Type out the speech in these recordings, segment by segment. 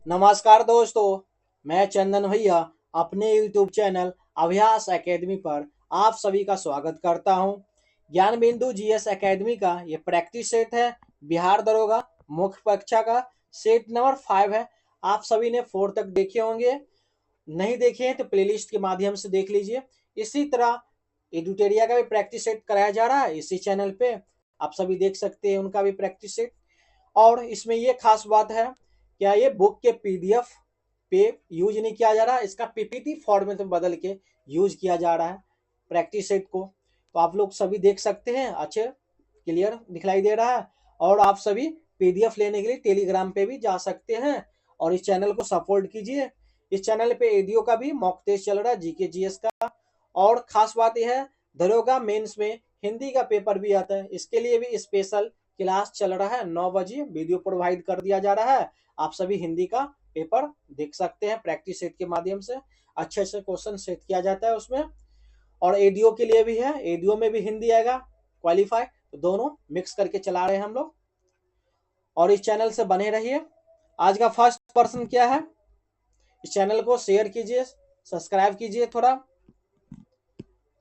नमस्कार दोस्तों, मैं चंदन भैया अपने YouTube चैनल अभ्यास एकेडमी पर आप सभी का स्वागत करता हूं। ज्ञान बिंदु जीएस एकेडमी का ये प्रैक्टिस सेट है। बिहार दरोगा मुख्य परीक्षा का सेट नंबर 5 है। आप सभी ने 4 तक देखे होंगे, नहीं देखे हैं तो प्लेलिस्ट के माध्यम से देख लीजिए। इसी तरह एडुटेरिया का भी प्रैक्टिस सेट कराया जा रहा है इसी चैनल पे, आप सभी देख सकते हैं उनका भी प्रैक्टिस सेट। और इसमें ये खास बात है, क्या ये बुक के पीडीएफ पे यूज नहीं किया जा रहा है, इसका पीपीटी फॉर्मेट में बदल के यूज किया जा रहा है प्रैक्टिस सेट को। तो आप लोग सभी देख सकते हैं, अच्छे क्लियर दिखलाई दे रहा है। और आप सभी पीडीएफ लेने के लिए टेलीग्राम पे भी जा सकते हैं और इस चैनल को सपोर्ट कीजिए। इस चैनल पे एडीओ का भी मॉक टेस्ट चल रहा है, जीके जीएस का। और खास बात यह है, दरोगा मेंस में हिंदी का पेपर भी आता है, इसके लिए भी स्पेशल क्लास चल रहा है। 9 बजे वीडियो प्रोवाइड कर दिया जा रहा है, आप सभी हिंदी का पेपर देख सकते हैं। प्रैक्टिस सेट के माध्यम से अच्छे से क्वेश्चन सेट किया जाता है उसमें। और एडीओ के लिए भी है, एडीओ में भी हिंदी आएगा क्वालिफाई, तो दोनों मिक्स करके चला रहे हैं हम लोग। और इस चैनल से बने रहिए। आज का फर्स्ट पर्सन क्या है, इस चैनल को शेयर कीजिए, सब्सक्राइब कीजिए थोड़ा।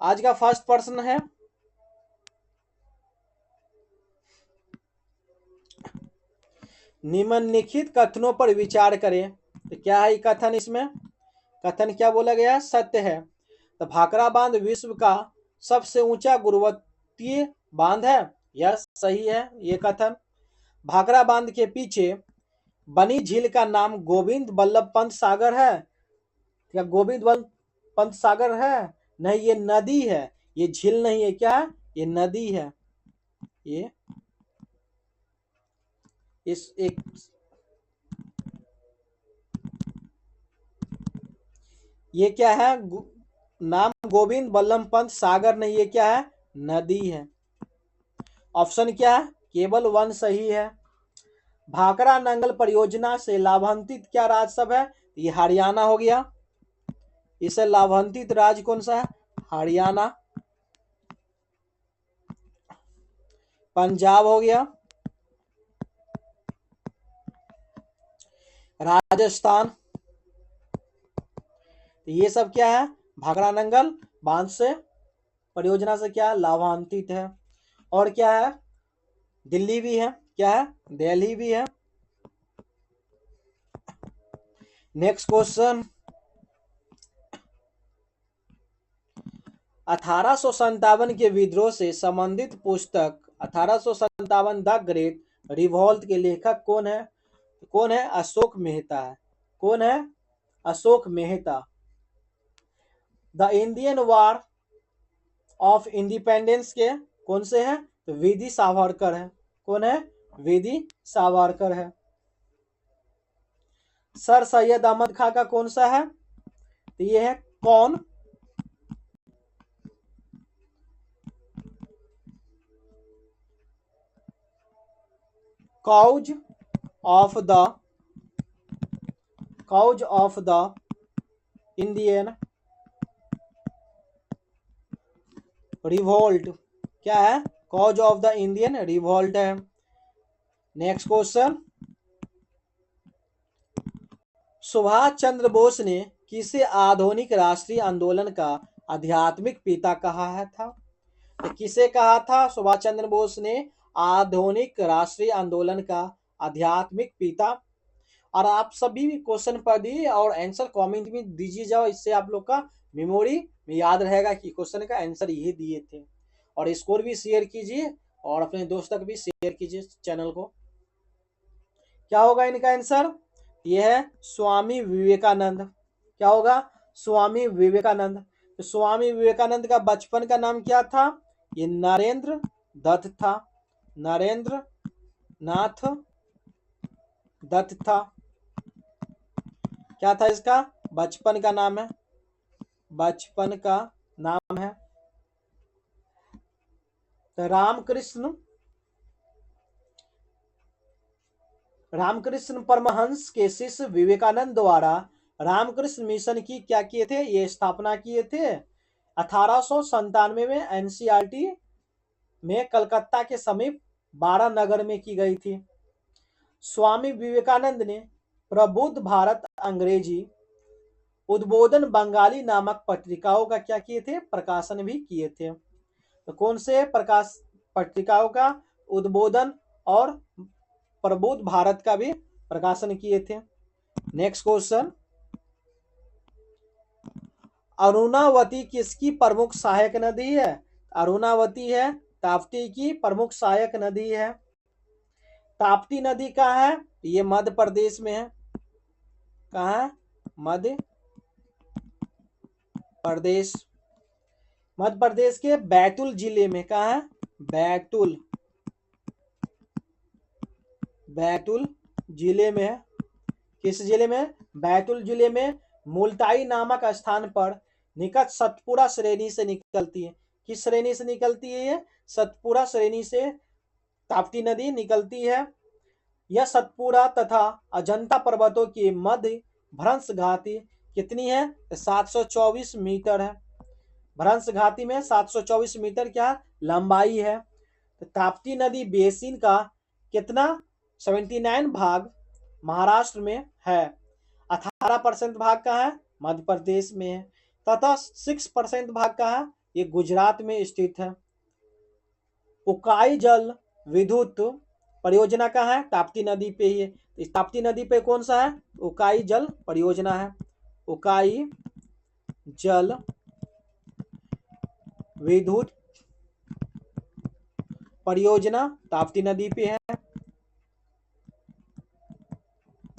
आज का फर्स्ट पर्सन है निम्नलिखित कथनों पर विचार करें। तो क्या है कथन, इसमें कथन क्या बोला गया है, सत्य है। तो भाखड़ा बांध विश्व का सबसे ऊंचा गुरुत्वीय बांध है, यह सही है ये कथन। भाखड़ा बांध के पीछे बनी झील का नाम गोविंद बल्लभ पंत सागर है। क्या गोविंद बल्लभ पंत सागर है? नहीं, ये नदी है, ये झील नहीं है। क्या है? ये नदी है। ये क्या है, नाम गोविंद बल्लभ पंत सागर नहीं, ये क्या है, नदी है। ऑप्शन क्या है, केवल 1 सही है। भाखड़ा नंगल परियोजना से लाभान्वित क्या राज्य सब है? ये हरियाणा हो गया। इसे लाभान्वित राज्य कौन सा है? हरियाणा। पंजाब हो गया, राजस्थान। ये सब क्या है, भाखड़ा नंगल बांध से परियोजना से क्या लाभान्वित है। और क्या है, दिल्ली भी है। क्या है, दिल्ली भी है। नेक्स्ट क्वेश्चन, 1857 के विद्रोह से संबंधित पुस्तक 1857 द ग्रेट रिवॉल्ट के लेखक कौन है? कौन है? अशोक मेहता है। कौन है? Ashok Mehta. The Indian war of independence के कौन से हैं? तो वीडी सावरकर है। कौन है? वीडी सावरकर है। सर सैयद अहमद खां का कौन सा है? तो ये है कौन? Cause of the Indian revolt. क्या है? Cause of the Indian revolt है। नेक्स्ट क्वेश्चन, सुभाष चंद्र बोस ने किसे आधुनिक राष्ट्रीय आंदोलन का आध्यात्मिक पिता कहा था? तो किसे कहा था सुभाष चंद्र बोस ने आधुनिक राष्ट्रीय आंदोलन का आध्यात्मिक पिता? और आप सभी भी क्वेश्चन पढ़िए और आंसर कमेंट में दीजिए जाओ, इससे आप लोग का मेमोरी में याद रहेगा कि क्वेश्चन का आंसर ये दिए थे। और स्कोर भी शेयर कीजिए और अपने दोस्त तक भी शेयर कीजिए चैनल को। क्या होगा इनका आंसर? ये है स्वामी विवेकानंद। क्या होगा? स्वामी विवेकानंद। तो स्वामी विवेकानंद का बचपन का नाम क्या था? ये नरेंद्र दत्त था। नरेंद्र नाथ दत्त था। क्या था इसका? बचपन का नाम है। बचपन का नाम है। तो रामकृष्ण परमहंस के शिष्य विवेकानंद द्वारा रामकृष्ण मिशन की क्या किए थे? ये स्थापना किए थे 1897 में एनसीईआरटी में कलकत्ता के समीप 12 नगर में की गई थी। स्वामी विवेकानंद ने प्रबुद्ध भारत अंग्रेजी, उद्बोधन बंगाली नामक पत्रिकाओं का क्या किए थे, प्रकाशन भी किए थे। तो कौन से प्रकाश पत्रिकाओं का, उद्बोधन और प्रबुद्ध भारत का भी प्रकाशन किए थे। नेक्स्ट क्वेश्चन, अरुणावती किसकी प्रमुख सहायक नदी है? अरुणावती है ताप्ती की प्रमुख सहायक नदी है। ताप्ती नदी कहाँ है? ये मध्य प्रदेश में है। कहाँ है? मध्य प्रदेश। मध्य प्रदेश के बैतूल जिले में। कहाँ है? बैतूल, बैतूल जिले में है। किस जिले में? बैतूल जिले में मुल्ताई नामक स्थान पर निकट सतपुरा श्रेणी से निकलती है। किस श्रेणी से निकलती है ये? सतपुरा श्रेणी से ताप्ती नदी निकलती है। यह सतपुरा तथा अजंता पर्वतों की मध्य भ्रंश घाटी कितनी है? 724 मीटर है। भ्रंश घाटी में 724 मीटर क्या लंबाई है। तो ताप्ती नदी बेसिन का कितना 79 भाग महाराष्ट्र में है। 18% भाग का है मध्य प्रदेश में है तथा 6% भाग का है ये गुजरात में स्थित है। उकाई जल विद्युत परियोजना का है ताप्ती नदी पे ही है। इस ताप्ती नदी पे कौन सा है? उकाई जल परियोजना है। उकाई जल विद्युत परियोजना ताप्ती नदी पे है।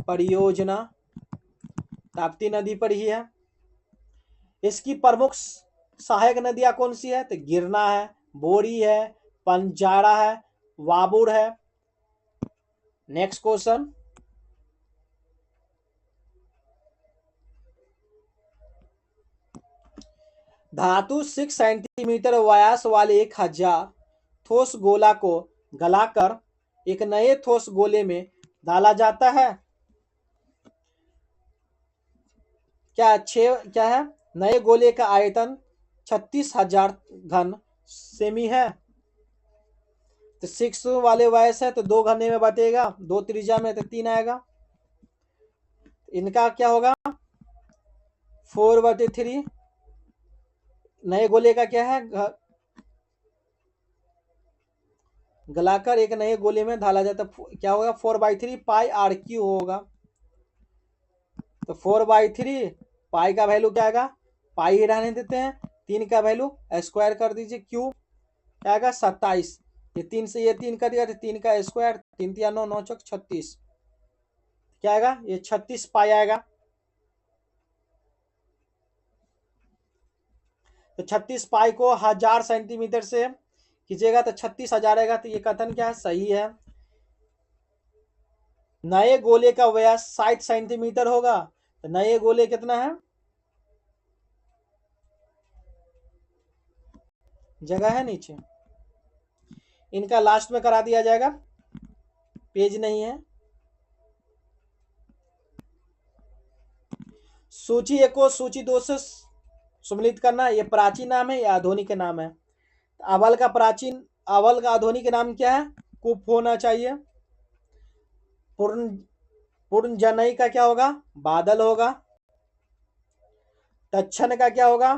परियोजना ताप्ती नदी पर ही है। इसकी प्रमुख सहायक नदियां कौन सी है? तो गिरना है, बोरी है, पंजारा है, वाबुर है। नेक्स्ट क्वेश्चन, धातु 6 सेंटीमीटर व्यास वाले 1000 ठोस गोला को गलाकर एक नए ठोस गोले में डाला जाता है। क्या है? नए गोले का आयतन 36,000 घन सेमी है। तो 6 वाले व्यास है तो 2 घने में बटेगा, 2 त्रिज्या में तो 3 आएगा। इनका क्या होगा? 4/3। नए गोले का क्या है? गलाकर एक नए गोले में ढाला जाता, क्या होगा? 4/3 पाई आर क्यू होगा। तो 4/3 पाई का वैल्यू क्या आएगा? पाई रहने देते हैं, 3 का वैल्यू स्क्वायर कर दीजिए, क्यू क्या आएगा? 27। ये 3 से ये 3 कर दिया तो 3 का स्क्वायर, 3 3 9 9 चौक 36। क्या आएगा? ये 36 पाई आएगा। तो 36 पाई को 1000 सेंटीमीटर से कीजिएगा तो 36,000 आएगा। तो ये कथन क्या है? सही है। नए गोले का व्यास 60 सेंटीमीटर होगा। तो नए गोले कितना है? जगह है नीचे, इनका लास्ट में करा दिया जाएगा, पेज नहीं है। सूची 1 को सूची 2 से सम्मिलित करना। ये प्राचीन नाम है या आधुनिक नाम है? अवल का आधुनिक नाम क्या है? कुप होना चाहिए। पूर्ण पूर्णजनई का क्या होगा? बादल होगा। तक्षण का क्या होगा?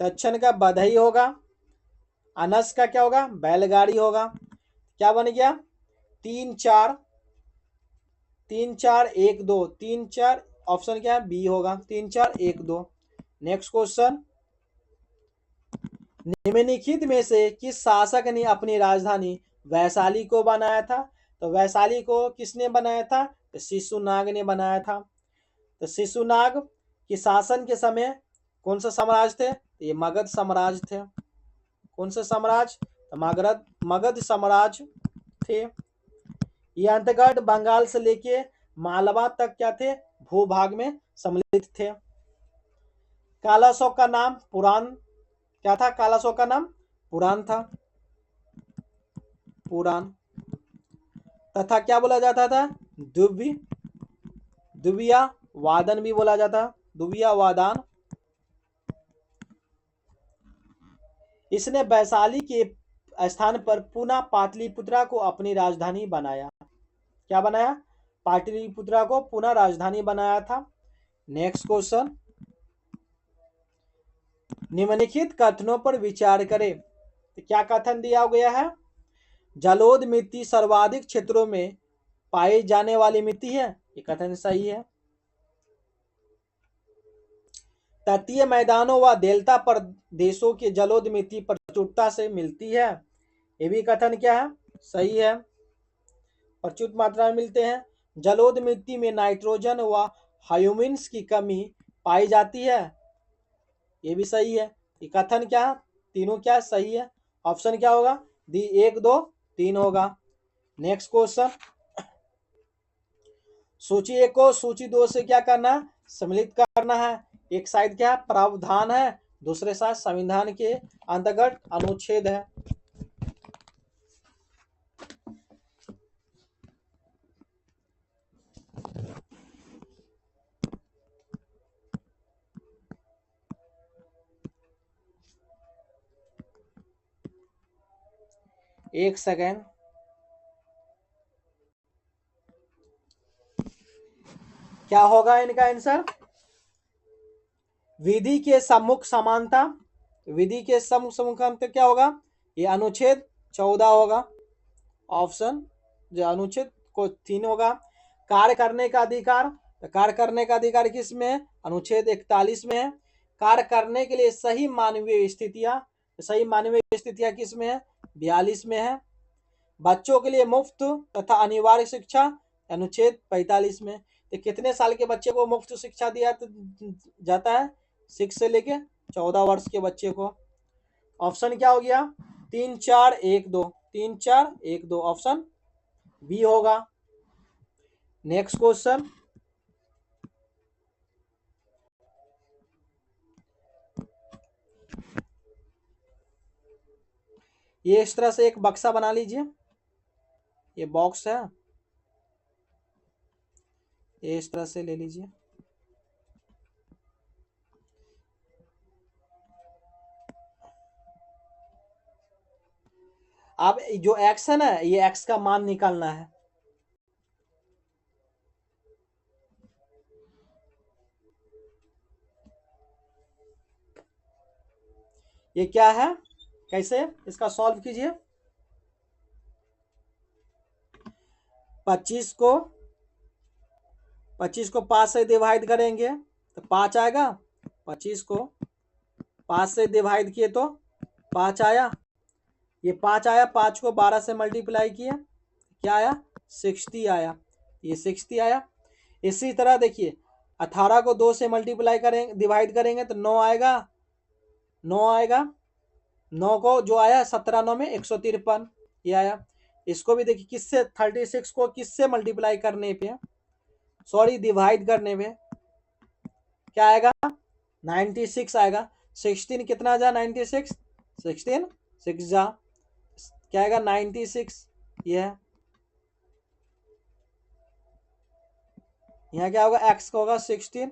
तक्षण का बधाई होगा। अनस का क्या होगा? बैलगाड़ी होगा। क्या बन गया? 3 4 3 4 1 2 3 4, ऑप्शन क्या है? बी होगा। 3 4 1 2। नेक्स्ट क्वेश्चन, निम्नलिखित में से किस शासक ने अपनी राजधानी वैशाली को बनाया था? तो वैशाली को किसने बनाया था? तो शिशुनाग ने बनाया था। तो शिशुनाग के शासन के समय कौन सा साम्राज्य थे? ये मगध साम्राज्य थे। कौन से साम्राज्य? तो मगध साम्राज्य थे। ये अंतर्गत बंगाल से लेके मालवा तक क्या थे? भूभाग में सम्मिलित थे। कालाशोक का नाम पुराण क्या था? कालाशोक का नाम पुराण था। पुराण तथा क्या बोला जाता था? दुबिया वादन भी बोला जाता। दुबिया वादान। इसने वैशाली के स्थान पर पुनः पाटलिपुत्रा को अपनी राजधानी बनाया। क्या बनाया? पाटलिपुत्रा को पुनः राजधानी बनाया था। नेक्स्ट क्वेश्चन, निम्नलिखित कथनों पर विचार करें। तो क्या कथन दिया गया है? जलोढ़ मिट्टी सर्वाधिक क्षेत्रों में पाई जाने वाली मिट्टी है, ये कथन सही है। तटीय मैदानों व डेल्टा प्रदेशों की जलोढ़ मिट्टी प्रचुरता से मिलती है, ये भी कथन क्या है? सही है, प्रचुर मात्रा में मिलते हैं। जलोढ़ मिट्टी में नाइट्रोजन व ह्यूमस की कमी पाई जाती है, ये भी सही है। ये कथन क्या है? तीनों क्या सही है? ऑप्शन क्या होगा? डी 1 2 3 होगा। नेक्स्ट क्वेश्चन, सूची 1 को सूची 2 से क्या करना है? सम्मिलित करना है। एक साइड क्या है? प्रावधान है, दूसरे साइड संविधान के अंतर्गत अनुच्छेद है। एक सेकेंड, क्या होगा इनका आंसर? विधि के सम्मुख समानता, विधि के सम्मुख समानता क्या होगा? ये अनुच्छेद 14 होगा। ऑप्शन जो अनुच्छेद को 3 होगा। कार्य करने का अधिकार, तो कार्य करने का अधिकार किस में है? अनुच्छेद 41 में है। कार्य करने के लिए सही मानवीय स्थितियां, सही मानवीय स्थितियां किस में है? 42 में है। बच्चों के लिए मुफ्त तथा अनिवार्य शिक्षा, अनुच्छेद 45 में। तो कितने साल के बच्चे को मुफ्त शिक्षा दिया जाता है? 6 से लेके 14 वर्ष के बच्चे को। ऑप्शन क्या हो गया? 3 4 1 2, 3 4 1 2, ऑप्शन बी होगा। नेक्स्ट क्वेश्चन, ये इस तरह से एक बक्सा बना लीजिए, ये बॉक्स है, ये इस तरह से ले लीजिए। अब जो एक्स है ना, ये एक्स का मान निकालना है। ये क्या है? कैसे इसका सॉल्व कीजिए? 25 को 5 से डिवाइड करेंगे तो 5 आएगा। 25 को 5 से डिवाइड किए तो 5 आया। ये 5 आया, 5 को 12 से मल्टीप्लाई किए, क्या आया? 60 आया, ये 60 आया। इसी तरह देखिए, 18 को 2 से मल्टीप्लाई करेंगे, डिवाइड करेंगे तो 9 आएगा, 9 आएगा। 9 को जो आया 17 9 में 153, ये आया। इसको भी देखिए, किससे 36 को किससे मल्टीप्लाई करने पे, सॉरी डिवाइड करने पे क्या आएगा? 96 आएगा। 16 कितना जा? 96, 16 6 जा, क्या आएगा? 96। ये है, यहाँ क्या होगा? एक्स का होगा 16,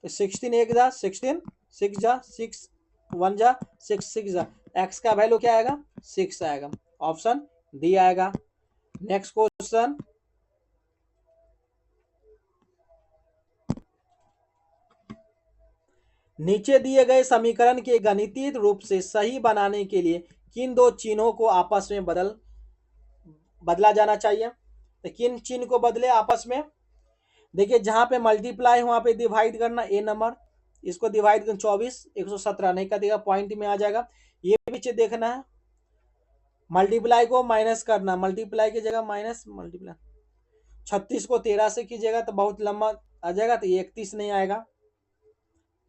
तो 16 एक जा 16, 6 जा 6, 1 जा 6, 6 जा, एक्स का वैल्यू क्या आएगा? 6 आएगा। ऑप्शन डी आएगा। नेक्स्ट क्वेश्चन, नीचे दिए गए समीकरण के गणितीय रूप से सही बनाने के लिए किन दो चिन्हों को आपस में बदला जाना चाहिए? तो किन चिन्ह को बदले आपस में? देखिए, जहां पे मल्टीप्लाई वहां पे डिवाइड करना, ए नंबर, इसको डिवाइड कर 24 117 नहीं कर देगा, पॉइंट में आ जाएगा। ये पीछे देखना है, मल्टीप्लाई को माइनस करना, मल्टीप्लाई की जगह माइनस, मल्टीप्लाई 36 को 13 से कीजिएगा तो बहुत लंबा आ जाएगा, तो ये 31 नहीं आएगा।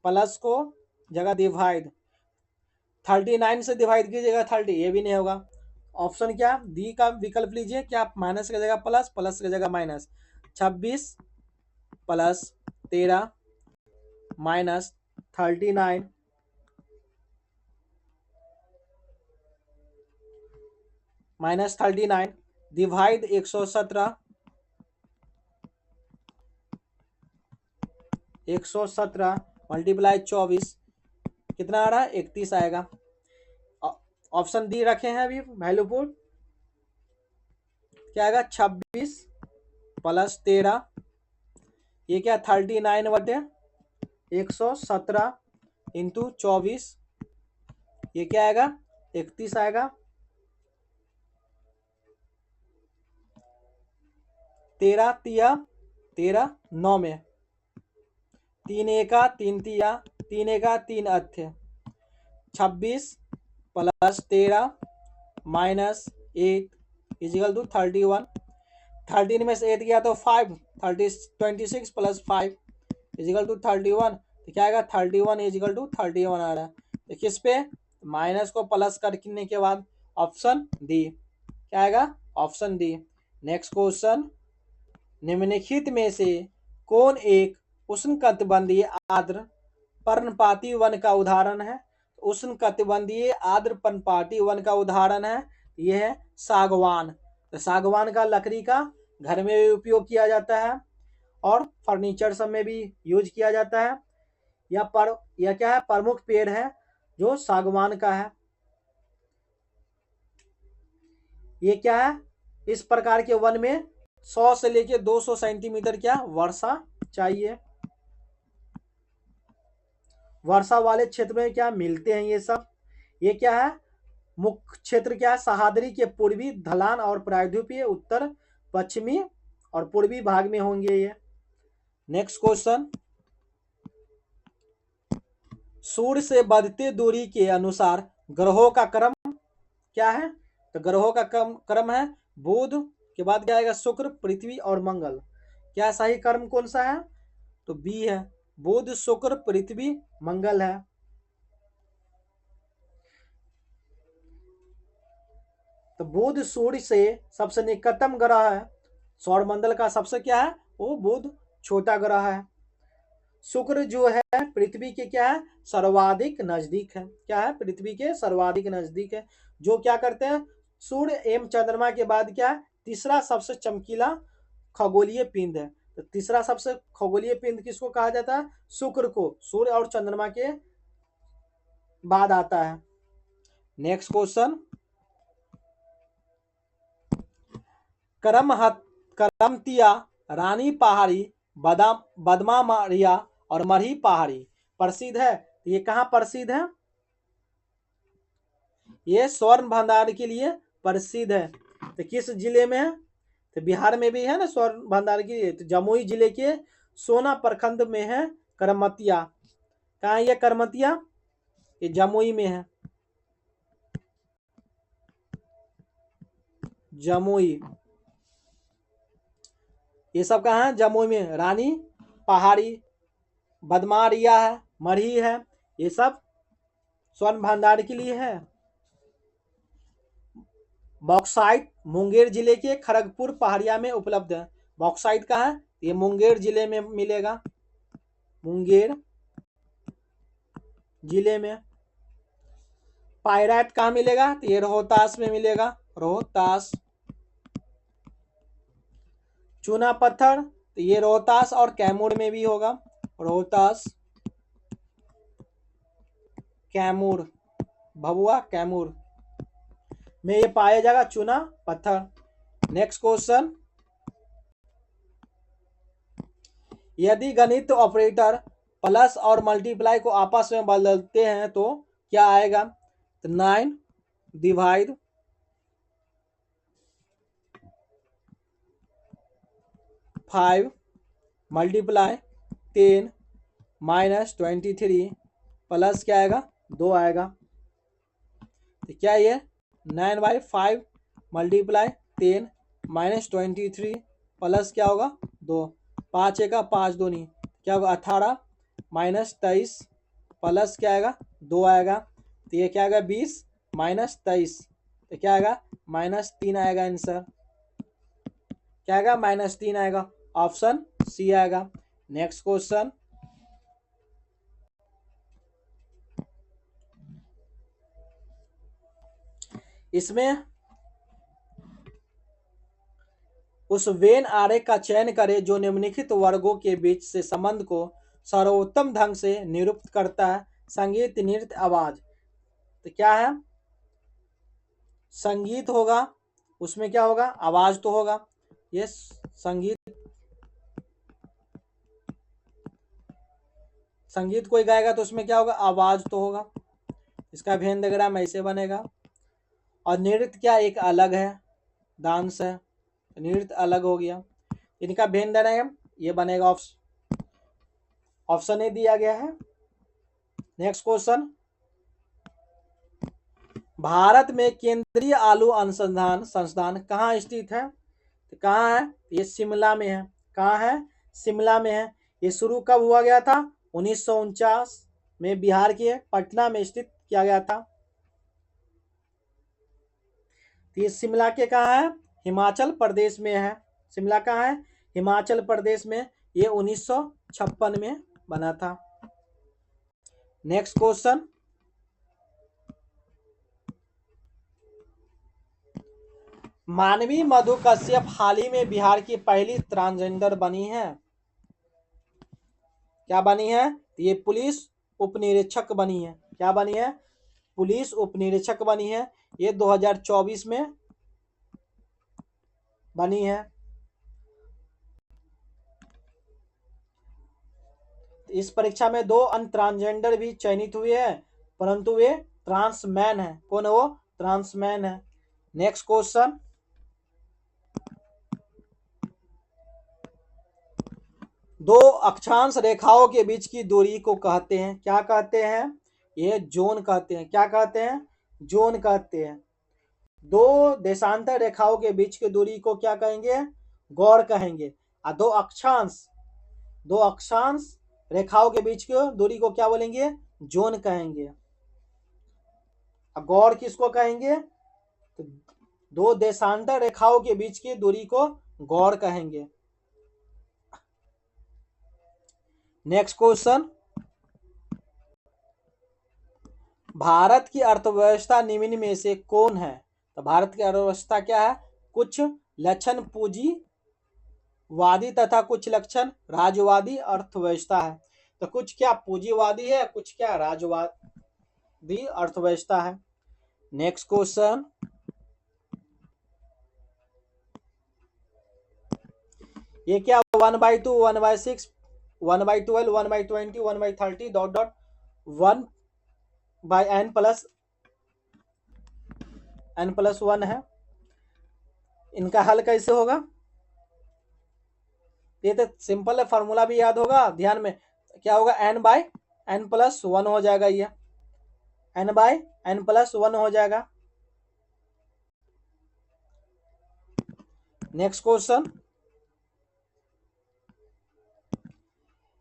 प्लस को जगह डिवाइड, 39 से डिवाइड कीजिएगा 30, ये भी नहीं होगा। ऑप्शन क्या? डी का विकल्प लीजिए। क्या? माइनस की जगह प्लस, प्लस की जगह minus. 26 plus 13 minus 39 minus 39 divide 117, 117 multiply 24, कितना आ रहा है? 31 आएगा। ऑप्शन डी रखे हैं अभी वैल्यू पुट। क्या आएगा 26 प्लस 13, ये क्या 39/117 इंटू 24, ये क्या आएगा 31 आएगा। 13 तिया 13 9 में 3 एका 3 तिया 3 एका 3 अथ्य 26 प्लस 13 माइनस 8 इजिकल टू 31। 13 में से 8 गया तो 5, 26 प्लस 5 इजिकल टू 31, तो क्या आएगा 31 इजिकल टू 31 आ रहा है। तो किस पे माइनस को प्लस करने के बाद ऑप्शन डी, क्या आएगा ऑप्शन डी। नेक्स्ट क्वेश्चन, निम्नलिखित में से कौन एक उष्णकटिबंधीय आर्द्र पर्णपाती वन का उदाहरण है? उष्णकटिबंधीय आर्द्र पर्णपाती वन का उदाहरण है यह है सागवान। तो सागवान का लकड़ी का घर में भी उपयोग किया जाता है और फर्नीचर सब में भी यूज किया जाता है। यह क्या है प्रमुख पेड़ है जो सागवान का है। ये क्या है, इस प्रकार के वन में 100 से लेके 200 सेंटीमीटर क्या वर्षा चाहिए। वर्षा वाले क्षेत्र में क्या मिलते हैं ये सब। ये क्या है मुख्य क्षेत्र क्या है सह्याद्री के पूर्वी ढलान और प्रायद्वीपीय उत्तर पश्चिमी और पूर्वी भाग में होंगे ये। नेक्स्ट क्वेश्चन, सूर्य से बढ़ती दूरी के अनुसार ग्रहों का क्रम क्या है? तो ग्रहों का क्रम है बुध के बाद क्या आएगा शुक्र पृथ्वी और मंगल। क्या सही क्रम कौन सा है? तो बी है, बुध शुक्र पृथ्वी मंगल है। तो बुध सूर्य से सबसे निकटतम ग्रह है, सौरमंडल का सबसे क्या है वो बुध छोटा ग्रह है। शुक्र जो है पृथ्वी के क्या है सर्वाधिक नजदीक है, क्या है पृथ्वी के सर्वाधिक नजदीक है। जो क्या करते हैं सूर्य एवं चंद्रमा के बाद क्या है तीसरा सबसे चमकीला खगोलीय पिंड है। तो तीसरा सबसे खगोलीय पिंड किसको कहा जाता है? शुक्र को, सूर्य और चंद्रमा के बाद आता है। नेक्स्ट क्वेश्चन, करमतिया, रानी पहाड़ी, बदमा मारिया और मरही पहाड़ी प्रसिद्ध है। ये कहाँ प्रसिद्ध है? ये स्वर्ण भंडार के लिए प्रसिद्ध है। तो किस जिले में है? तो बिहार में भी है ना स्वर्ण भंडार के लिए। तो जमुई जिले के सोना प्रखंड में है करमतिया। कहाँ ये करमतिया? ये जमुई में है, जमुई। ये सब कहाँ है? जमुई में। रानी पहाड़ी, बदमारिया है, मरही है, ये सब स्वर्ण भंडार के लिए है। बॉक्साइट मुंगेर जिले के खड़गपुर पहाड़िया में उपलब्ध है। बॉक्साइट कहाँ है? ये मुंगेर जिले में मिलेगा, मुंगेर जिले में। पायराइट कहाँ मिलेगा? तो ये रोहतास में मिलेगा, रोहतास। चूना पत्थर तो ये रोहतास और कैमूर में भी होगा, रोहतास कैमूर, भभुआ कैमूर में ये पाया जाएगा चूना पत्थर। नेक्स्ट क्वेश्चन, यदि गणित ऑपरेटर प्लस और मल्टीप्लाई को आपस में बदलते हैं तो क्या आएगा? तो 9 डिवाइड 5 मल्टीप्लाई 10 माइनस 23 प्लस क्या आएगा 2 आएगा। तो क्या ये 9/5 मल्टीप्लाई 10 माइनस 23 प्लस क्या होगा 2, 5 एका 5 दूनी क्या होगा 18 माइनस 23 प्लस क्या आएगा 2 आएगा। तो ये क्या आएगा 20 माइनस 23, तो क्या आएगा -3 आएगा आंसर। क्या आएगा -3 आएगा, ऑप्शन सी आएगा। नेक्स्ट क्वेश्चन, इसमें उस वेन आरेख का चयन करें जो निम्नलिखित वर्गों के बीच से संबंध को सर्वोत्तम ढंग से निरूपित करता है। संगीत, नृत्य, आवाज। तो क्या है संगीत होगा, उसमें क्या होगा, आवाज तो होगा, ये संगीत, संगीत कोई गाएगा तो उसमें क्या होगा, आवाज तो होगा। इसका वेन डायग्राम ऐसे बनेगा। और नृत्य क्या एक अलग है, डांस है, नृत्य अलग हो गया। इनका वेन डायग्राम ये बनेगा, ऑप्शन ए दिया गया है। नेक्स्ट क्वेश्चन, भारत में केंद्रीय आलू अनुसंधान संस्थान कहाँ स्थित है? तो कहाँ है, ये शिमला में है। कहाँ है, शिमला में है। ये शुरू कब हुआ गया था, 1949 में बिहार के पटना में स्थित किया गया था। तो ये शिमला के कहाँ है, हिमाचल प्रदेश में है। शिमला कहाँ है, हिमाचल प्रदेश में। ये 1956 में बना था। नेक्स्ट क्वेश्चन, मानवी मधु कश्यप हाल ही में बिहार की पहली ट्रांसजेंडर बनी है। क्या बनी है, ये पुलिस उप निरीक्षक बनी है। क्या बनी है, पुलिस उप निरीक्षक बनी है। ये 2024 में बनी है। इस परीक्षा में 2 अन्य ट्रांसजेंडर भी चयनित हुए हैं, परंतु वे ट्रांसमैन है। कौन है वो, ट्रांसमैन है। नेक्स्ट क्वेश्चन, दो अक्षांश रेखाओं के बीच की दूरी को कहते हैं, क्या कहते हैं, ये जोन कहते हैं। क्या कहते हैं, जोन कहते हैं। दो देशांतर रेखाओं के बीच की दूरी को क्या कहेंगे, गौड़ कहेंगे। और दो अक्षांश रेखाओं के बीच की दूरी को क्या बोलेंगे, जोन कहेंगे। और गौड़ किसको कहेंगे, तो दो देशांतर रेखाओं के बीच की दूरी को गौड़ कहेंगे। नेक्स्ट क्वेश्चन, भारत की अर्थव्यवस्था निम्न में से कौन है? तो भारत की अर्थव्यवस्था क्या है, कुछ लक्षण पूंजीवादी तथा कुछ लक्षण राजवादी अर्थव्यवस्था है। तो कुछ क्या पूंजीवादी है, कुछ क्या राजवादी अर्थव्यवस्था है। नेक्स्ट क्वेश्चन, ये क्या 1/2 1/6 1/12 1/20 1/30 डॉट डॉट 1/n प्लस 1 है। इनका हल कैसे होगा, ये तो सिंपल है, फॉर्मूला भी याद होगा, ध्यान में। क्या होगा, n/n+1 हो जाएगा, ये n/n+1 हो जाएगा। नेक्स्ट क्वेश्चन,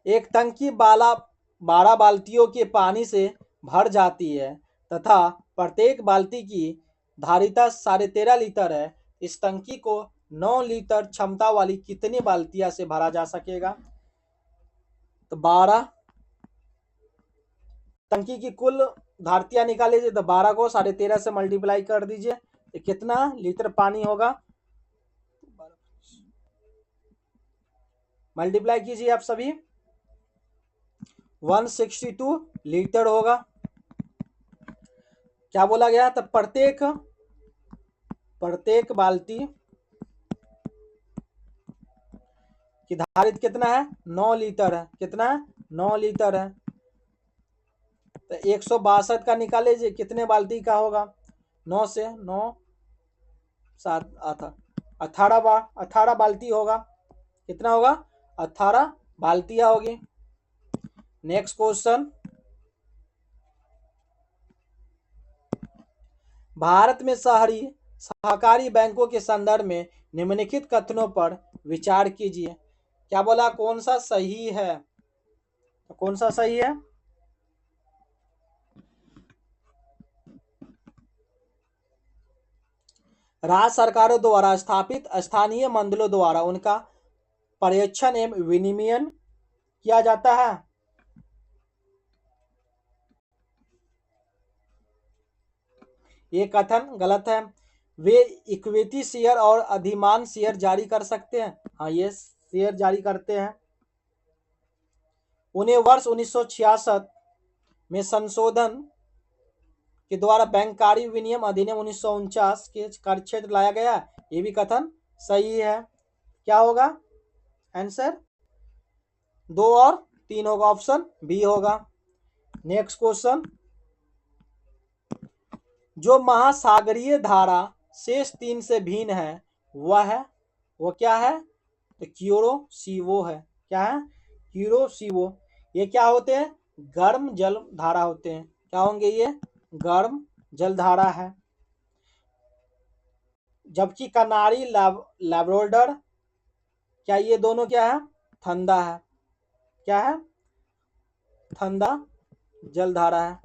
एक टंकी 12 बाल्टियों के पानी से भर जाती है तथा प्रत्येक बाल्टी की धारिता 13.5 लीटर है। इस टंकी को 9 लीटर क्षमता वाली कितनी बाल्टियां से भरा जा सकेगा? तो 12, टंकी की कुल धारितां निकाल लीजिए, तो 12 को 13.5 से मल्टीप्लाई कर दीजिए, तो कितना लीटर पानी होगा, मल्टीप्लाई कीजिए आप सभी, 162 लीटर होगा। क्या बोला गया, तो प्रत्येक बाल्टी की धारित कितना है, 9 लीटर है। कितना है, 9 लीटर है। तो 162 का निकाले जी, कितने बाल्टी का होगा, 9 से 9 7 18 बाल्टी होगा। कितना होगा, 18 बाल्टियां होगी। नेक्स्ट क्वेश्चन, भारत में शहरी सहकारी बैंकों के संदर्भ में निम्नलिखित कथनों पर विचार कीजिए। क्या बोला, कौन सा सही है, तो कौन सा सही है, राज्य सरकारों द्वारा स्थापित स्थानीय मंडलों द्वारा उनका पर्यवेक्षण एवं विनियमन किया जाता है। ये कथन गलत है। वे इक्विटी शेयर और अधिमान शेयर जारी कर सकते हैं। हाँ, ये शेयर जारी करते हैं। उन्हें वर्ष 1966 में संशोधन के द्वारा बैंककारी विनियम अधिनियम 1949 के कार्यक्षेत्र लाया गया। ये भी कथन सही है। क्या होगा आंसर? 2 और 3 होगा, ऑप्शन बी होगा। नेक्स्ट क्वेश्चन, जो महासागरीय धारा शेष 3 से भिन्न है वो क्या है? तो क्यूरोसिवो है। क्या है? क्यूरोसिवो। ये क्या होते हैं? गर्म जल धारा होते हैं। क्या होंगे ये? गर्म जल धारा है। जबकि कनारी लैब्राडोर, क्या ये दोनों क्या है? ठंडा है। क्या है? ठंडा जल धारा है।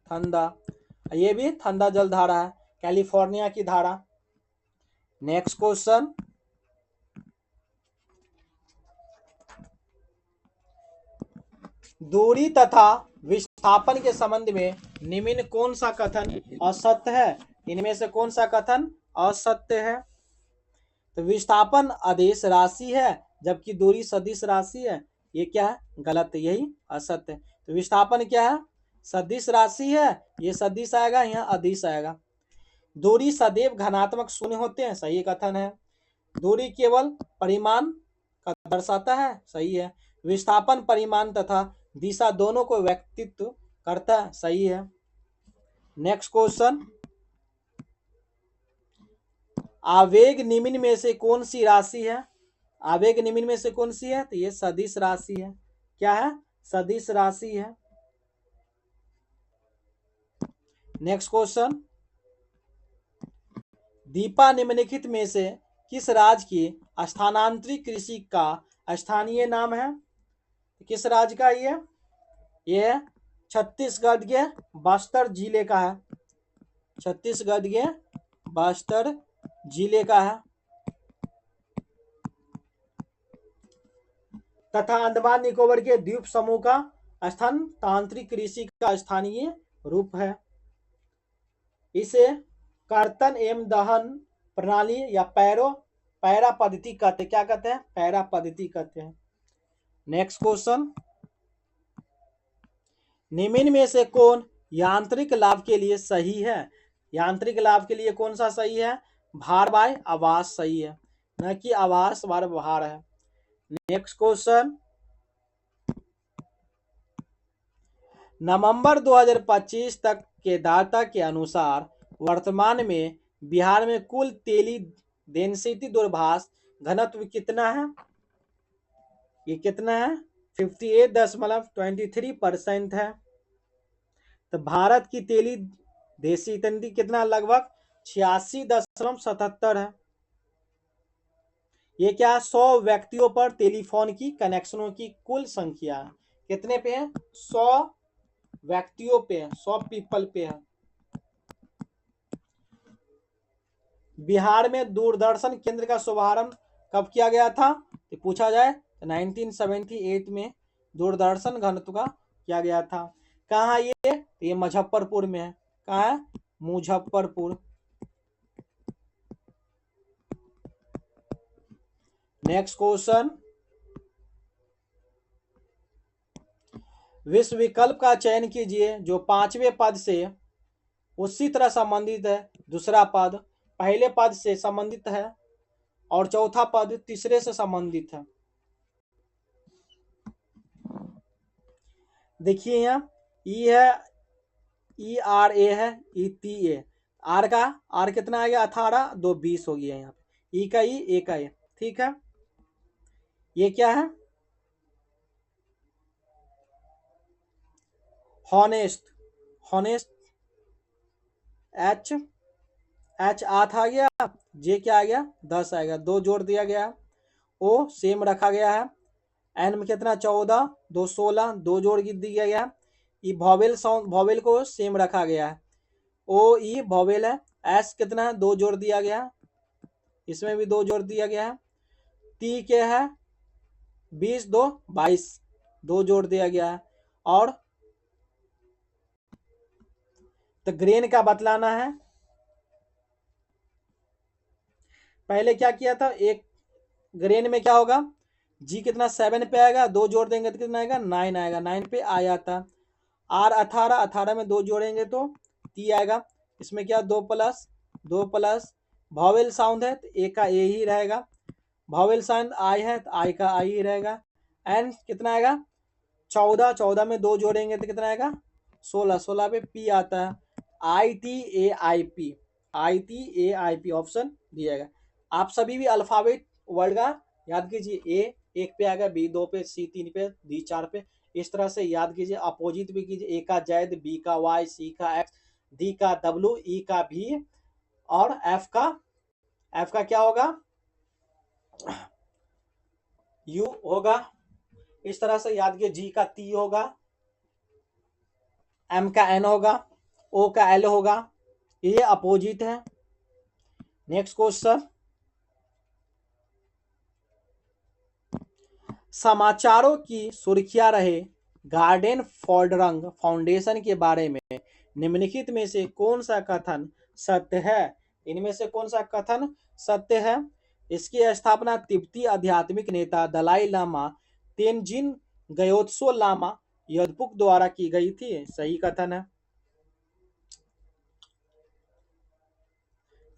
ठंडा, ये भी ठंडा जल धारा है, कैलिफोर्निया की धारा। नेक्स्ट क्वेश्चन, दूरी तथा विस्थापन के संबंध में निम्न कौन सा कथन असत्य है? इनमें से कौन सा कथन असत्य है? तो विस्थापन आदेश राशि है, जबकि दूरी सदिश राशि है। ये क्या है? गलत है, यही असत्य है। तो विस्थापन क्या है? सदिश राशि है, ये सदिश आएगा, यहाँ अदिश आएगा। दूरी सदैव घनात्मक शून्य होते हैं, सही कथन है। दूरी केवल परिमाण का दर्शाता है, सही है। विस्थापन परिमाण तथा दिशा दोनों को व्यक्तित्व करता है, सही है। नेक्स्ट क्वेश्चन, आवेग निम्न में से कौन सी राशि है? आवेग निम्न में से कौन सी है? तो ये सदिश राशि है। क्या है? सदिश राशि है। नेक्स्ट क्वेश्चन, दीपा निम्नलिखित में से किस राज्य की स्थानांतरित कृषि का स्थानीय नाम है? किस राज्य का ये छत्तीसगढ़ के बस्तर जिले का है। छत्तीसगढ़ के बस्तर जिले का है। तथा अंडमान निकोबार के द्वीप समूह का स्थानांतरित कृषि का स्थानीय रूप है। इसे कर्तन एवं दहन प्रणाली या पैरा पद्धति कहते। क्या कहते हैं? पैरा पद्धति कहते हैं। नेक्स्ट क्वेश्चन, निम्न में से कौन यांत्रिक लाभ के लिए सही है? यांत्रिक लाभ के लिए कौन सा सही है? भार बाय आवास सही है, न कि आवास बार भार है। नेक्स्ट क्वेश्चन, नवंबर 2025 तक के डाटा के अनुसार वर्तमान में बिहार में कुल तेली डेंसिटी दूरभाष घनत्व कितना है? ये कितना है? 58.23% है। तो भारत की तेली डेंसिटी कितना? लगभग 86.77 है। ये क्या? 100 व्यक्तियों पर टेलीफोन की कनेक्शनों की कुल संख्या है। कितने पे है? 100 व्यक्तियों पे है, 100 पीपल पे है। बिहार में दूरदर्शन केंद्र का शुभारंभ कब किया गया था? तो पूछा जाए तो 1978 में दूरदर्शन घनत्व का किया गया था। कहाँ ये मुजफ्फरपुर में है। कहाँ है? मुजफ्फरपुर। नेक्स्ट क्वेश्चन, विश्व विकल्प का चयन कीजिए जो 5वें पद से उसी तरह संबंधित है। दूसरा पद पहले पद से संबंधित है और चौथा पद तीसरे से संबंधित है। देखिए यहाँ ई है, ई आर ए है, ई टी ए। आर कितना आ गया? 18, 2 20 हो गया यहाँ पे। ई का ई, ए का ए। ठीक है, ये क्या है? हॉनेस्ट। हॉनेस्ट एच, एच 8 आ गया, जे क्या आ गया? 10 आ गया, 2 जोड़ दिया गया है। ओ सेम रखा गया है। एन में कितना? 14, 2 16, 2 जोड़ दिया गया है। ई वॉवेल साउंड, वॉवेल को सेम रखा गया है। ओ ई वॉवेल है। एस कितना है? 2 जोड़ दिया गया है, इसमें भी 2 जोड़ दिया गया है। टी क्या है? 20, 2 22, 2 जोड़ दिया गया है। और तो ग्रेन का बतलाना है। पहले क्या किया था? एक ग्रेन में क्या होगा? जी कितना? 7 पे आएगा, 2 जोड़ देंगे तो कितना आएगा? 9 आएगा, 9 पे आ जाता। आर 18, 18 में 2 जोड़ेंगे तो टी आएगा। इसमें क्या 2 प्लस वॉवेल साउंड है तो ए का ए ही रहेगा, वॉवेल साउंड आई है तो आई का आई ही रहेगा। एन कितना आएगा 14, 14 में 2 जोड़ेंगे तो कितना आएगा 16, 16 पे पी आता है। I T A I P, I T A I P option दिया जाएगा। आप सभी भी अल्फाबेट वर्ड का याद कीजिए, ए 1 पे आएगा, बी 2 पे, सी 3 पे, डी 4 पे, इस तरह से याद कीजिए। अपोजिट भी कीजिए, ए का जेड, बी का वाई, सी का एक्स, डी का डब्ल्यू, ई का भी और एफ का क्या होगा यू होगा। इस तरह से याद कीजिए, जी का टी होगा, एम का एन होगा, ओ का एल होगा, ये अपोजिट है। नेक्स्ट क्वेश्चन, समाचारों की सुर्खियां रहे गार्डन फोल्डरंग फाउंडेशन के बारे में निम्नलिखित में से कौन सा कथन सत्य है? इनमें से कौन सा कथन सत्य है? इसकी स्थापना तिब्बती आध्यात्मिक नेता दलाई लामा तेनजिन गयोत्सो लामा यदपुक द्वारा की गई थी, सही कथन है।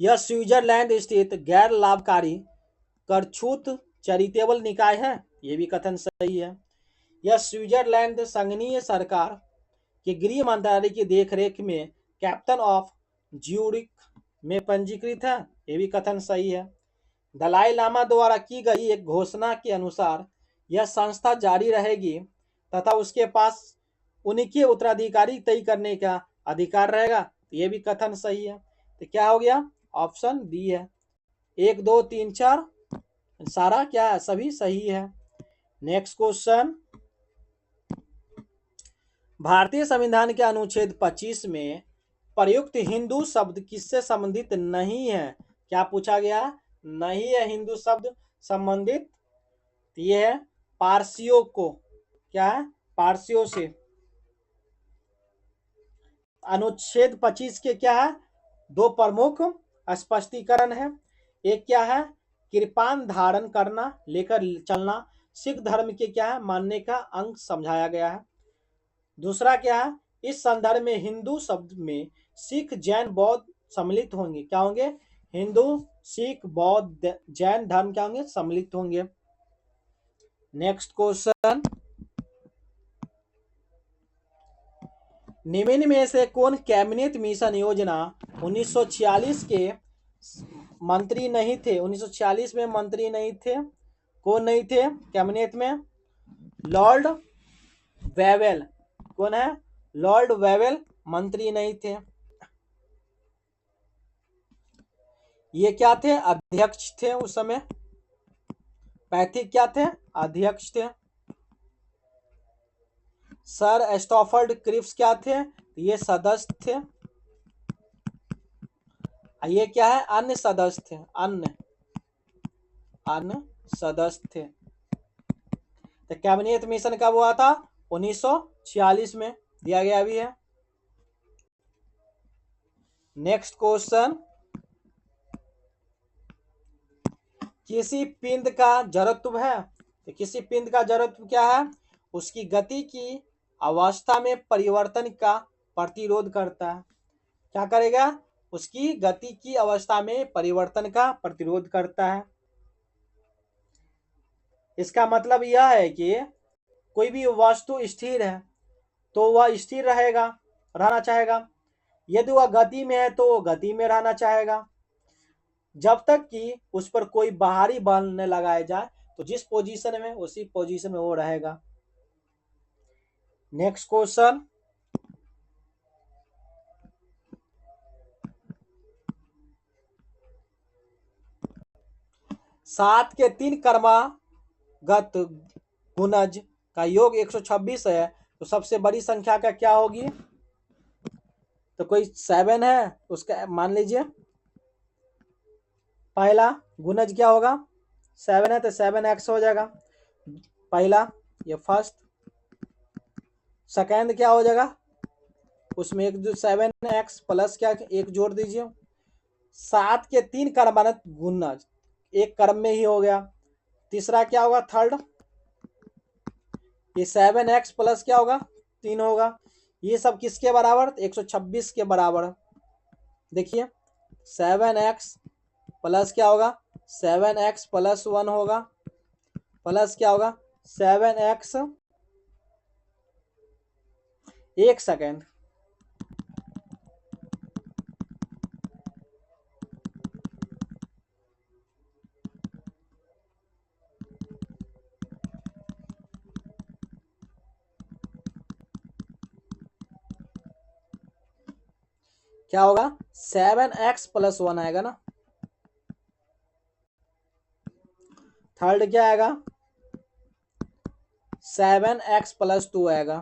यह स्विट्जरलैंड स्थित गैर लाभकारी करछूत चैरिटेबल निकाय है, यह भी कथन सही है। यह स्विट्जरलैंड संघीय सरकार के गृह मंत्रालय की देखरेख में कैप्टन ऑफ ज्यूरिक में पंजीकृत है, यह भी कथन सही है। दलाई लामा द्वारा की गई एक घोषणा के अनुसार यह संस्था जारी रहेगी तथा उसके पास उनके उत्तराधिकारी तय करने का अधिकार रहेगा, यह भी कथन सही है। तो क्या हो गया ऑप्शन डी है। 1 2 3 4 सारा क्या है सभी सही है। नेक्स्ट क्वेश्चन, भारतीय संविधान के अनुच्छेद 25 में प्रयुक्त हिंदू शब्द किससे संबंधित नहीं है? क्या पूछा गया? नहीं है हिंदू शब्द संबंधित, ये है पारसियों को, क्या है पारसियों से। अनुच्छेद 25 के क्या है 2 प्रमुख स्पष्टीकरण है। एक क्या है कृपान धारण करना, लेकर चलना सिख धर्म के क्या है मानने का अंग समझाया गया है। दूसरा क्या है इस संदर्भ में हिंदू शब्द में सिख जैन बौद्ध सम्मिलित होंगे, क्या होंगे हिंदू सिख बौद्ध जैन धर्म क्या होंगे सम्मिलित होंगे। नेक्स्ट क्वेश्चन, निम्न में से कौन कैबिनेट मिशन योजना 1946 के मंत्री नहीं थे? 1946 में मंत्री नहीं थे, कौन नहीं थे कैबिनेट में? लॉर्ड वेवेल, कौन है लॉर्ड वेवेल मंत्री नहीं थे। ये क्या थे अध्यक्ष थे उस समय, पैथिक क्या थे अध्यक्ष थे। सर स्टॉफर्ड क्रिप्स क्या थे? ये सदस्य थे। ये क्या है अन्य सदस्य थे, अन्य सदस्य थे। तो कैबिनेट मिशन कब हुआ था? 1946 में दिया गया भी है। नेक्स्ट क्वेश्चन, किसी पिंड का जड़त्व है, तो किसी पिंड का जड़त्व क्या है? उसकी गति की अवस्था में परिवर्तन का प्रतिरोध करता है। क्या करेगा? उसकी गति की अवस्था में परिवर्तन का प्रतिरोध करता है। इसका मतलब यह है कि कोई भी वस्तु स्थिर है तो वह स्थिर रहेगा, रहना चाहेगा। यदि वह गति में है तो वो गति में रहना चाहेगा, जब तक कि उस पर कोई बाहरी बल न लगाया जाए, तो जिस पोजीशन में उसी पोजीशन में वो रहेगा। नेक्स्ट क्वेश्चन, सात के 3 क्रमागत गुणज का योग 126 है, तो सबसे बड़ी संख्या का क्या होगी? तो कोई 7 है उसका मान लीजिए, पहला गुणज क्या होगा 7 है तो 7x हो जाएगा पहला, ये फर्स्ट। सेकेंड क्या हो जाएगा उसमें एक जो 7x प्लस क्या एक जोड़ दीजिए। 7 के 3 क्रमागत गुणज एक क्रम में ही हो गया। तीसरा क्या होगा थर्ड, ये 7x प्लस क्या होगा 3 होगा। ये सब किसके बराबर? 126 के बराबर। देखिए 7x प्लस क्या होगा? 7x प्लस 1 होगा, प्लस क्या होगा? 7x, एक सेकेंड, क्या होगा? 7x प्लस 1 आएगा ना। थर्ड क्या आएगा? 7x प्लस 2 आएगा।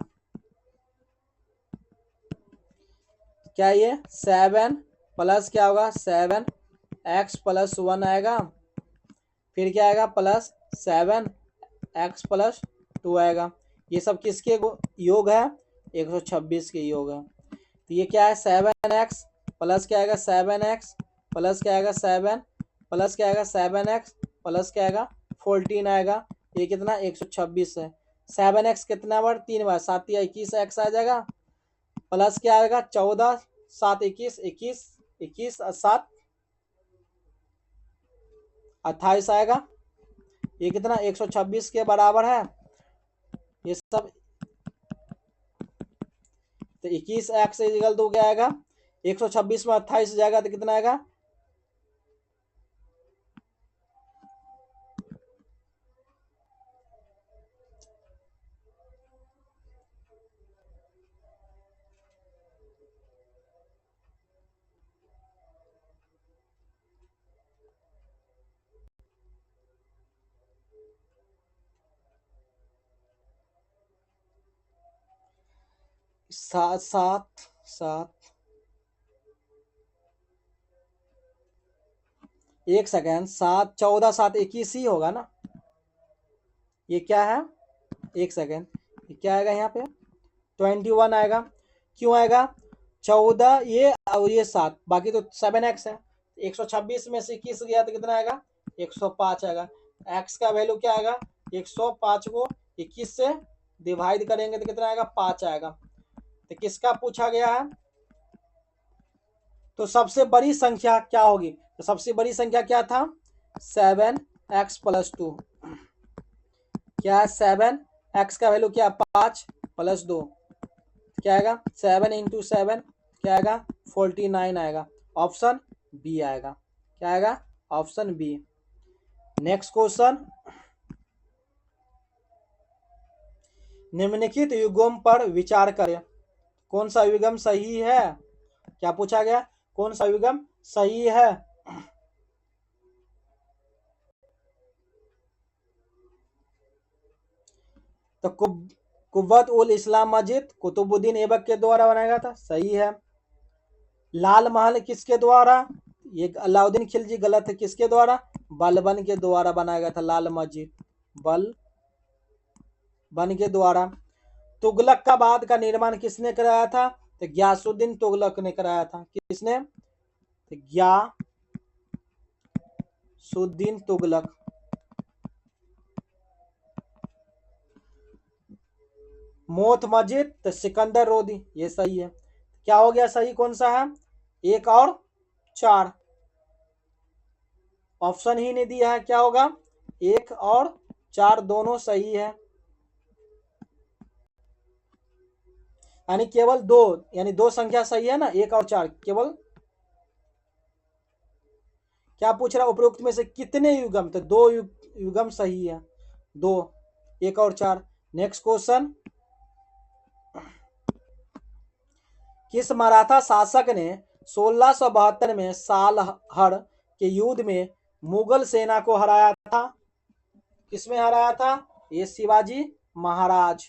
क्या ये 7 प्लस क्या होगा? 7x प्लस 1 आएगा, फिर क्या आएगा? प्लस 7x प्लस 2 आएगा। ये सब किसके योग है? 126 के योग है। तो ये क्या है? 7x प्लस क्या आएगा? 7x प्लस क्या आएगा? 7 प्लस क्या आएगा? 7x प्लस क्या आएगा? 14 आएगा। ये कितना? 126 है। 7x कितना बार? 3 बार, 7 या 21x आ जाएगा। प्लस क्या आएगा? 14, 7 21, 21, 21 7 28 आएगा। ये कितना? 126 के बराबर है। ये सब तो 21x इक्वल टू क्या आएगा? 126 में 28 जाएगा तो कितना आएगा? 7 7 7, एक सेकेंड, 7 14 7 21 ही होगा ना। ये क्या है? एक सेकेंड, ये क्या आएगा यहाँ पे? 21 आएगा। क्यों आएगा? 14 ये और ये 7, बाकी तो 7x है। 126 में से 21 गया तो कितना आएगा? 105 आएगा। x का वैल्यू क्या आएगा? 105 को 21 से डिवाइड करेंगे तो कितना आएगा? 5 आएगा। तो किसका पूछा गया है? तो सबसे बड़ी संख्या क्या होगी? तो सबसे बड़ी संख्या क्या था? 7x plus 2। क्या है? 7x का वैल्यू क्या? 5 प्लस 2 क्या आएगा? 7 इंटू 7 क्या आएगा? 49 आएगा। ऑप्शन बी आएगा। क्या आएगा? Option B. नेक्स्ट क्वेश्चन, निम्नलिखित युग्म पर विचार करें। कौन सा युग्म सही है? क्या पूछा गया? कौन सा युग्म सही है? तो कुव्वत उल इस्लाम मस्जिद कुतुबुद्दीन ऐबक के द्वारा बनाया गया था, सही है। लाल महल किसके द्वारा? ये अलाउद्दीन खिलजी, गलत है। किसके द्वारा? बलबन के द्वारा बनाया गया था लाल मस्जिद, बलबन के द्वारा। तुगलकाबाद का निर्माण किसने कराया था? तो गयासुद्दीन तुगलक ने कराया था। किसने? तो गयासुद्दीन तुगलक। मोथ मस्जिद तो सिकंदर लोदी, ये सही है। क्या हो गया? सही कौन सा है? 1 और 4। ऑप्शन ही नहीं दिया है, क्या होगा? 1 और 4 दोनों सही है, यानी केवल 2, यानी 2 संख्या सही है ना, 1 और 4 केवल। क्या पूछ रहा? उपरोक्त में से कितने युग्म? तो 2 युग्म सही है, 2, 1 और 4। नेक्स्ट क्वेश्चन, किस मराठा शासक ने 1672 में सालहड़ के युद्ध में मुगल सेना को हराया था? किसमें हराया था? ये शिवाजी महाराज।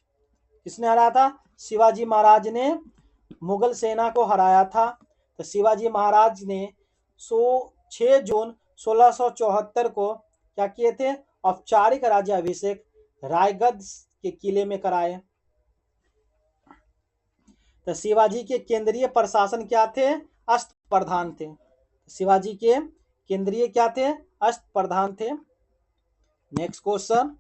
किसने हराया था? शिवाजी महाराज ने मुगल सेना को हराया था। तो शिवाजी महाराज ने 6 जून 1674 को क्या किए थे? औपचारिक राज्याभिषेक रायगढ़ के किले में कराए। तो शिवाजी के केंद्रीय प्रशासन क्या थे? अष्ट प्रधान थे। शिवाजी के केंद्रीय क्या थे? अष्ट प्रधान थे। नेक्स्ट क्वेश्चन,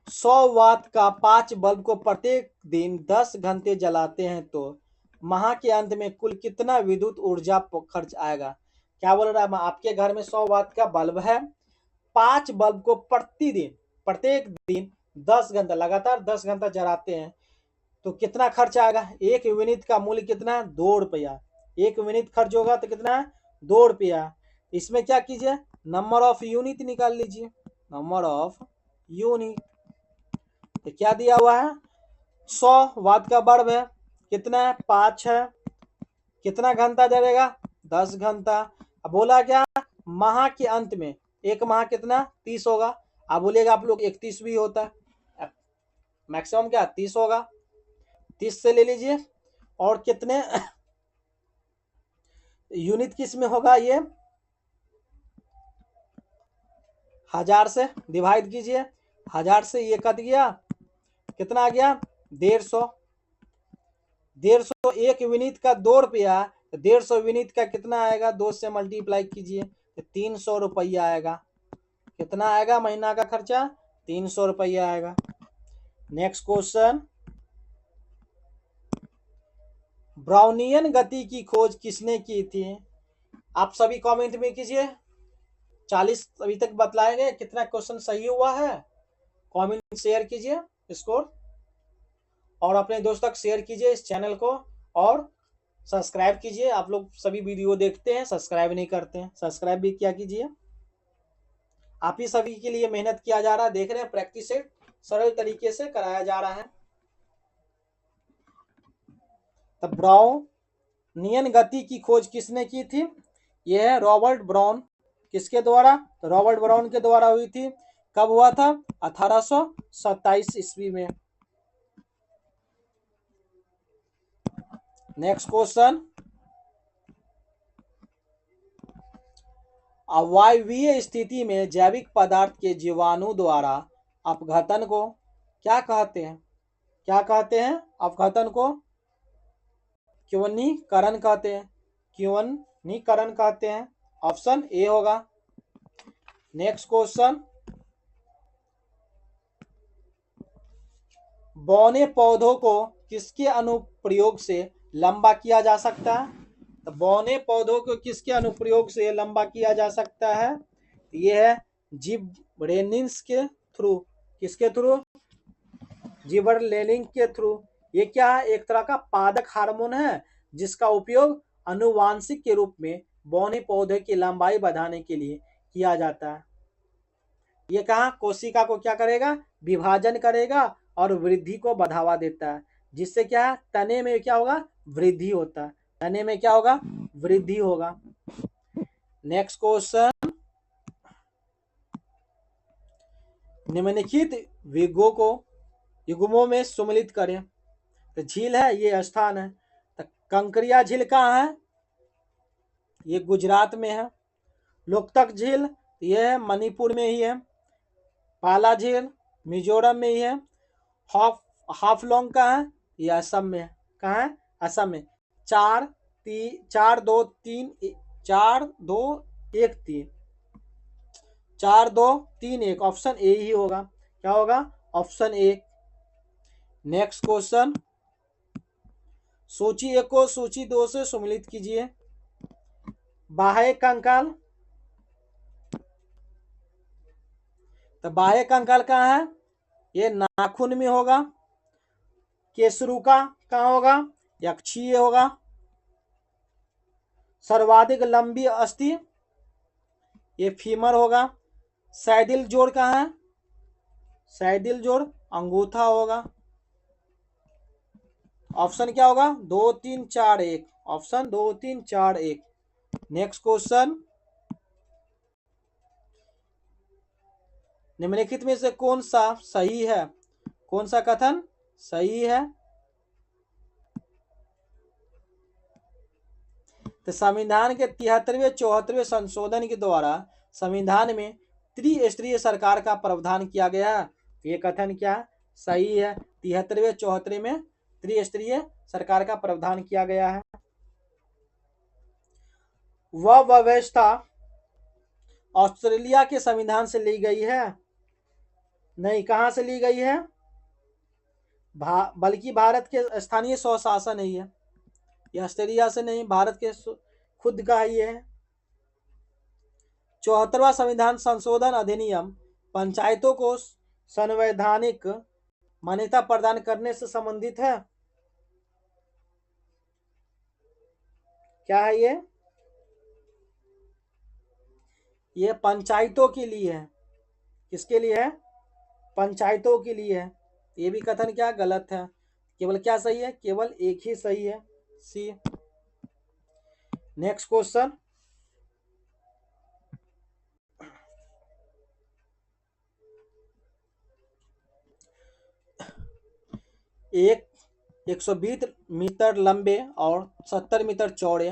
100 वाट का 5 बल्ब को प्रत्येक दिन 10 घंटे जलाते हैं तो माह के अंत में कुल कितना विद्युत ऊर्जा खर्च आएगा। क्या बोल रहा है, आपके घर में 100 वाट का बल्ब है, 5 बल्ब को प्रतिदिन प्रत्येक दिन 10 घंटा लगातार 10 घंटा जलाते हैं तो कितना खर्च आएगा। एक यूनिट का मूल्य कितना, 2 रुपया। एक यूनिट खर्च होगा तो कितना है, 2 रुपया। इसमें क्या कीजिए, नंबर ऑफ यूनिट निकाल लीजिए, नंबर ऑफ यूनिट। तो क्या दिया हुआ है, 100 वाट का बल्ब है, कितना है, 5 है, कितना घंटा जलेगा, 10 घंटा। अब बोला क्या, माह के अंत में, एक माह कितना, 30 होगा। अब बोलेगा आप लोग 31 भी होता है, मैक्सिमम क्या 30 होगा, 30 से ले लीजिए। और कितने यूनिट किस में होगा, ये 1000 से डिवाइड कीजिए, 1000 से ये कट गया, कितना आ गया, 150। 150 एक यूनिट का 2 रुपया, तो 150 यूनिट का कितना आएगा, 2 से मल्टीप्लाई कीजिए तो 300 रुपया आएगा। कितना आएगा महीना का खर्चा, 300 रुपया आएगा। नेक्स्ट क्वेश्चन, ब्राउनियन गति की खोज किसने की थी। आप सभी कमेंट में कीजिए, 40 अभी तक बतलाएंगे, कितना क्वेश्चन सही हुआ है कमेंट शेयर कीजिए स्कोर, और अपने दोस्तों तक शेयर कीजिए इस चैनल को, और सब्सक्राइब कीजिए। आप लोग सभी वीडियो देखते हैं, सब्सक्राइब नहीं करते हैं, सब्सक्राइब भी क्या कीजिए। आप ही सभी के लिए मेहनत किया जा रहा है, देख रहे हैं प्रैक्टिस सेट सरल तरीके से कराया जा रहा है। तब ब्राउनियन गति की खोज किसने की थी, यह है रॉबर्ट ब्राउन। किसके द्वारा, तो रॉबर्ट ब्राउन के द्वारा हुई थी। कब हुआ था, 1827 ईस्वी में। नेक्स्ट क्वेश्चन, अवायवीय स्थिति में जैविक पदार्थ के जीवाणु द्वारा अपघटन को क्या कहते हैं, क्या कहते हैं, अपघटन को क्योनीकरण कहते हैं, क्योनीकरण कहते हैं। ऑप्शन ए होगा। नेक्स्ट क्वेश्चन, बौने पौधों को किसके अनुप्रयोग से लंबा किया जा सकता है, तो बौने पौधों को किसके अनुप्रयोग से लंबा किया जा सकता है, ये है जिबरेलिन्स के थ्रू। किसके थ्रू, जिबरेलिन के थ्रू। ये क्या है, एक तरह का पादक हार्मोन है जिसका उपयोग अनुवांशिक के रूप में बौने पौधे की लंबाई बढ़ाने के लिए किया जाता है। ये कहा कोशिका को क्या करेगा, विभाजन करेगा और वृद्धि को बढ़ावा देता है, जिससे क्या है, तने में क्या होगा, वृद्धि होता है, तने में क्या होगा, वृद्धि होगा। नेक्स्ट क्वेश्चन, निम्नलिखित युग्मों में सम्मिलित करें। तो झील है, ये स्थान है, तो कंकरिया झील कहाँ है, ये गुजरात में है। लोकतक झील, ये है मणिपुर में ही है। पाला झील मिजोरम में ही है। हाफलोंग कहाँ है, ये असम में है। कहाँ है, असम में। 4-2-3-1 4-2-3-1 ऑप्शन ए ही होगा। क्या होगा, ऑप्शन ए। नेक्स्ट क्वेश्चन, सूची 1 को सूची 2 से सम्मिलित कीजिए। बाह्य कंकाल, तो बाह्य कंकाल कहाँ है, ये नाखून में होगा। केसरुका कहाँ होगा, यक्षीय होगा। सर्वाधिक लंबी अस्थि, ये फीमर होगा। सैदिल जोड़ कहाँ है, सैदिल जोड़ अंगूठा होगा। ऑप्शन क्या होगा, 2-3-4-1, ऑप्शन 2-3-4-1। नेक्स्ट क्वेश्चन, निम्नलिखित में से कौन सा सही है, कौन सा कथन सही है। तो संविधान के 73वें-74वें संशोधन के द्वारा संविधान में त्रिस्तरीय सरकार का प्रावधान किया गया है। ये कथन क्या सही है, 73वें-74वें में त्रिस्तरीय सरकार का प्रावधान किया गया है। वह व्यवस्था ऑस्ट्रेलिया के संविधान से ली गई है। नहीं, कहाँ से ली गई है? बल्कि भारत के स्थानीय स्वशासन है ये ऑस्ट्रेलिया से नहीं, भारत के खुद का ही है। 74वां संविधान संशोधन अधिनियम पंचायतों को संवैधानिक मान्यता प्रदान करने से संबंधित है। क्या है ये? ये पंचायतों के लिए है। किसके लिए है? पंचायतों के लिए है। ये भी कथन क्या गलत है? केवल क्या सही है? केवल एक ही सही है, सी। नेक्स्ट क्वेश्चन, एक 120 मीटर लंबे और 70 मीटर चौड़े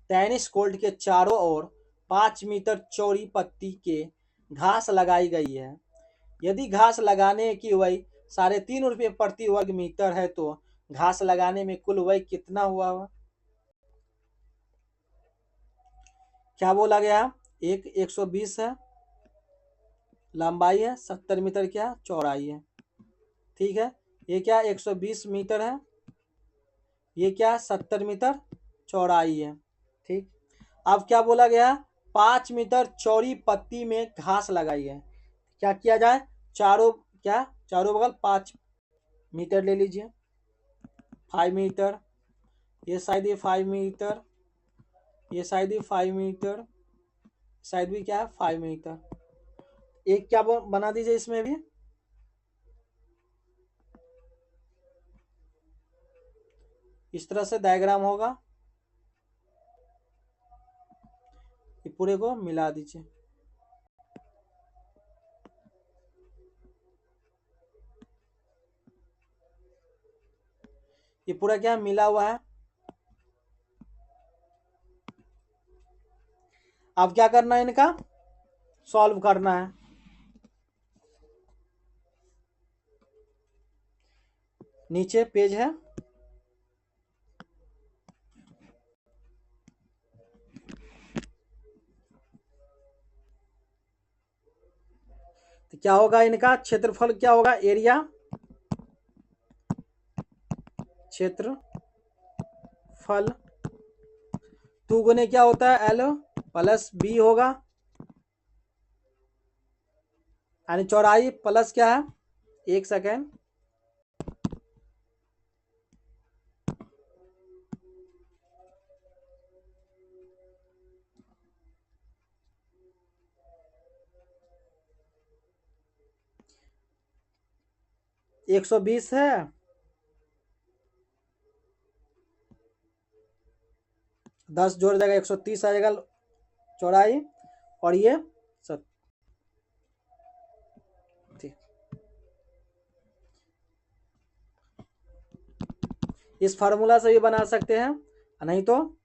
टेनिस कोर्ट के चारों ओर 5 मीटर चौड़ी पत्ती के घास लगाई गई है। यदि घास लगाने की व्यय 3.5 रुपये प्रति वर्ग मीटर है तो घास लगाने में कुल व्यय कितना हुआ? क्या बोला गया? एक 120 है लंबाई है, 70 मीटर क्या चौड़ाई है। ठीक है, ये क्या 120 मीटर है, ये क्या 70 मीटर चौड़ाई है। ठीक, अब क्या बोला गया? 5 मीटर चौड़ी पत्ती में घास लगाई है। क्या किया जाए? चारों क्या चारों बगल 5 मीटर ले लीजिए, 5 मीटर, ये साइड भी 5 मीटर, ये साइड भी 5 मीटर, साइड भी क्या है 5 मीटर। एक क्या बना दीजिए इसमें भी, इस तरह से डायग्राम होगा। ये पूरे को मिला दीजिए। ये पूरा क्या मिला हुआ है। अब क्या करना है? इनका सॉल्व करना है। नीचे पेज है, तो क्या होगा इनका क्षेत्रफल? क्या होगा? एरिया, क्षेत्रफल 2 गुने क्या होता है? एल प्लस बी होगा, यानी चौड़ाई प्लस क्या है? 1 सेकेंड, एक 120 है, 10 जोड़ जाएगा 130 आ जाएगा चौड़ाई, और ये सब। ठीक, इस फार्मूला से भी बना सकते हैं, नहीं तो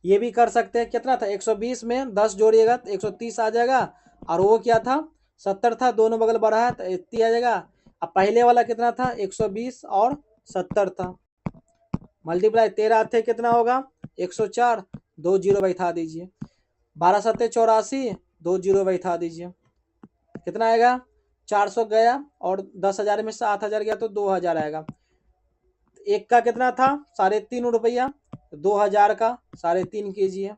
ये भी कर सकते हैं। कितना था? 120 में 10 जोड़िएगा तो 130 आ जाएगा, और वो क्या था? 70 था, दोनों बगल बढ़ा है तो 80 आ जाएगा। अब पहले वाला कितना था? 120 और 70 था, मल्टीप्लाई 13 थे, कितना होगा? 104, 2 जीरो बैठा दीजिए, 12 सत्ते 84, 2 जीरो बैठा दीजिए, कितना आएगा? 400 गया, और 10,000 में से 8,000 गया तो 2,000 आएगा। एक का कितना था? 3.5 रुपया, 2,000 का 3.5 kg है,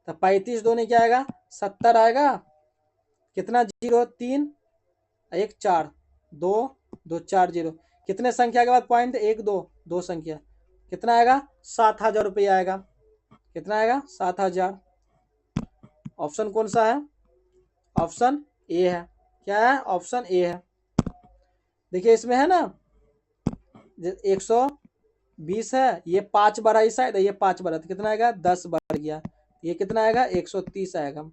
तो 35 2 ने क्या आएगा? 70 आएगा। कितना जीरो? 3 1 4, 2 2 4 जीरो, कितने संख्या के बाद पॉइंट? 1 2, 2 संख्या, कितना आएगा? 7,000 रुपया आएगा। कितना आएगा? 7,000। ऑप्शन कौन सा है? ऑप्शन ए है। क्या है? ऑप्शन ए है। देखिए इसमें है ना 120 है, ये 5 बढ़ा इस साइड, ये 5 बढ़ा तो कितना आएगा? 10 बढ़ गया, ये कितना आएगा? 130 आएगा।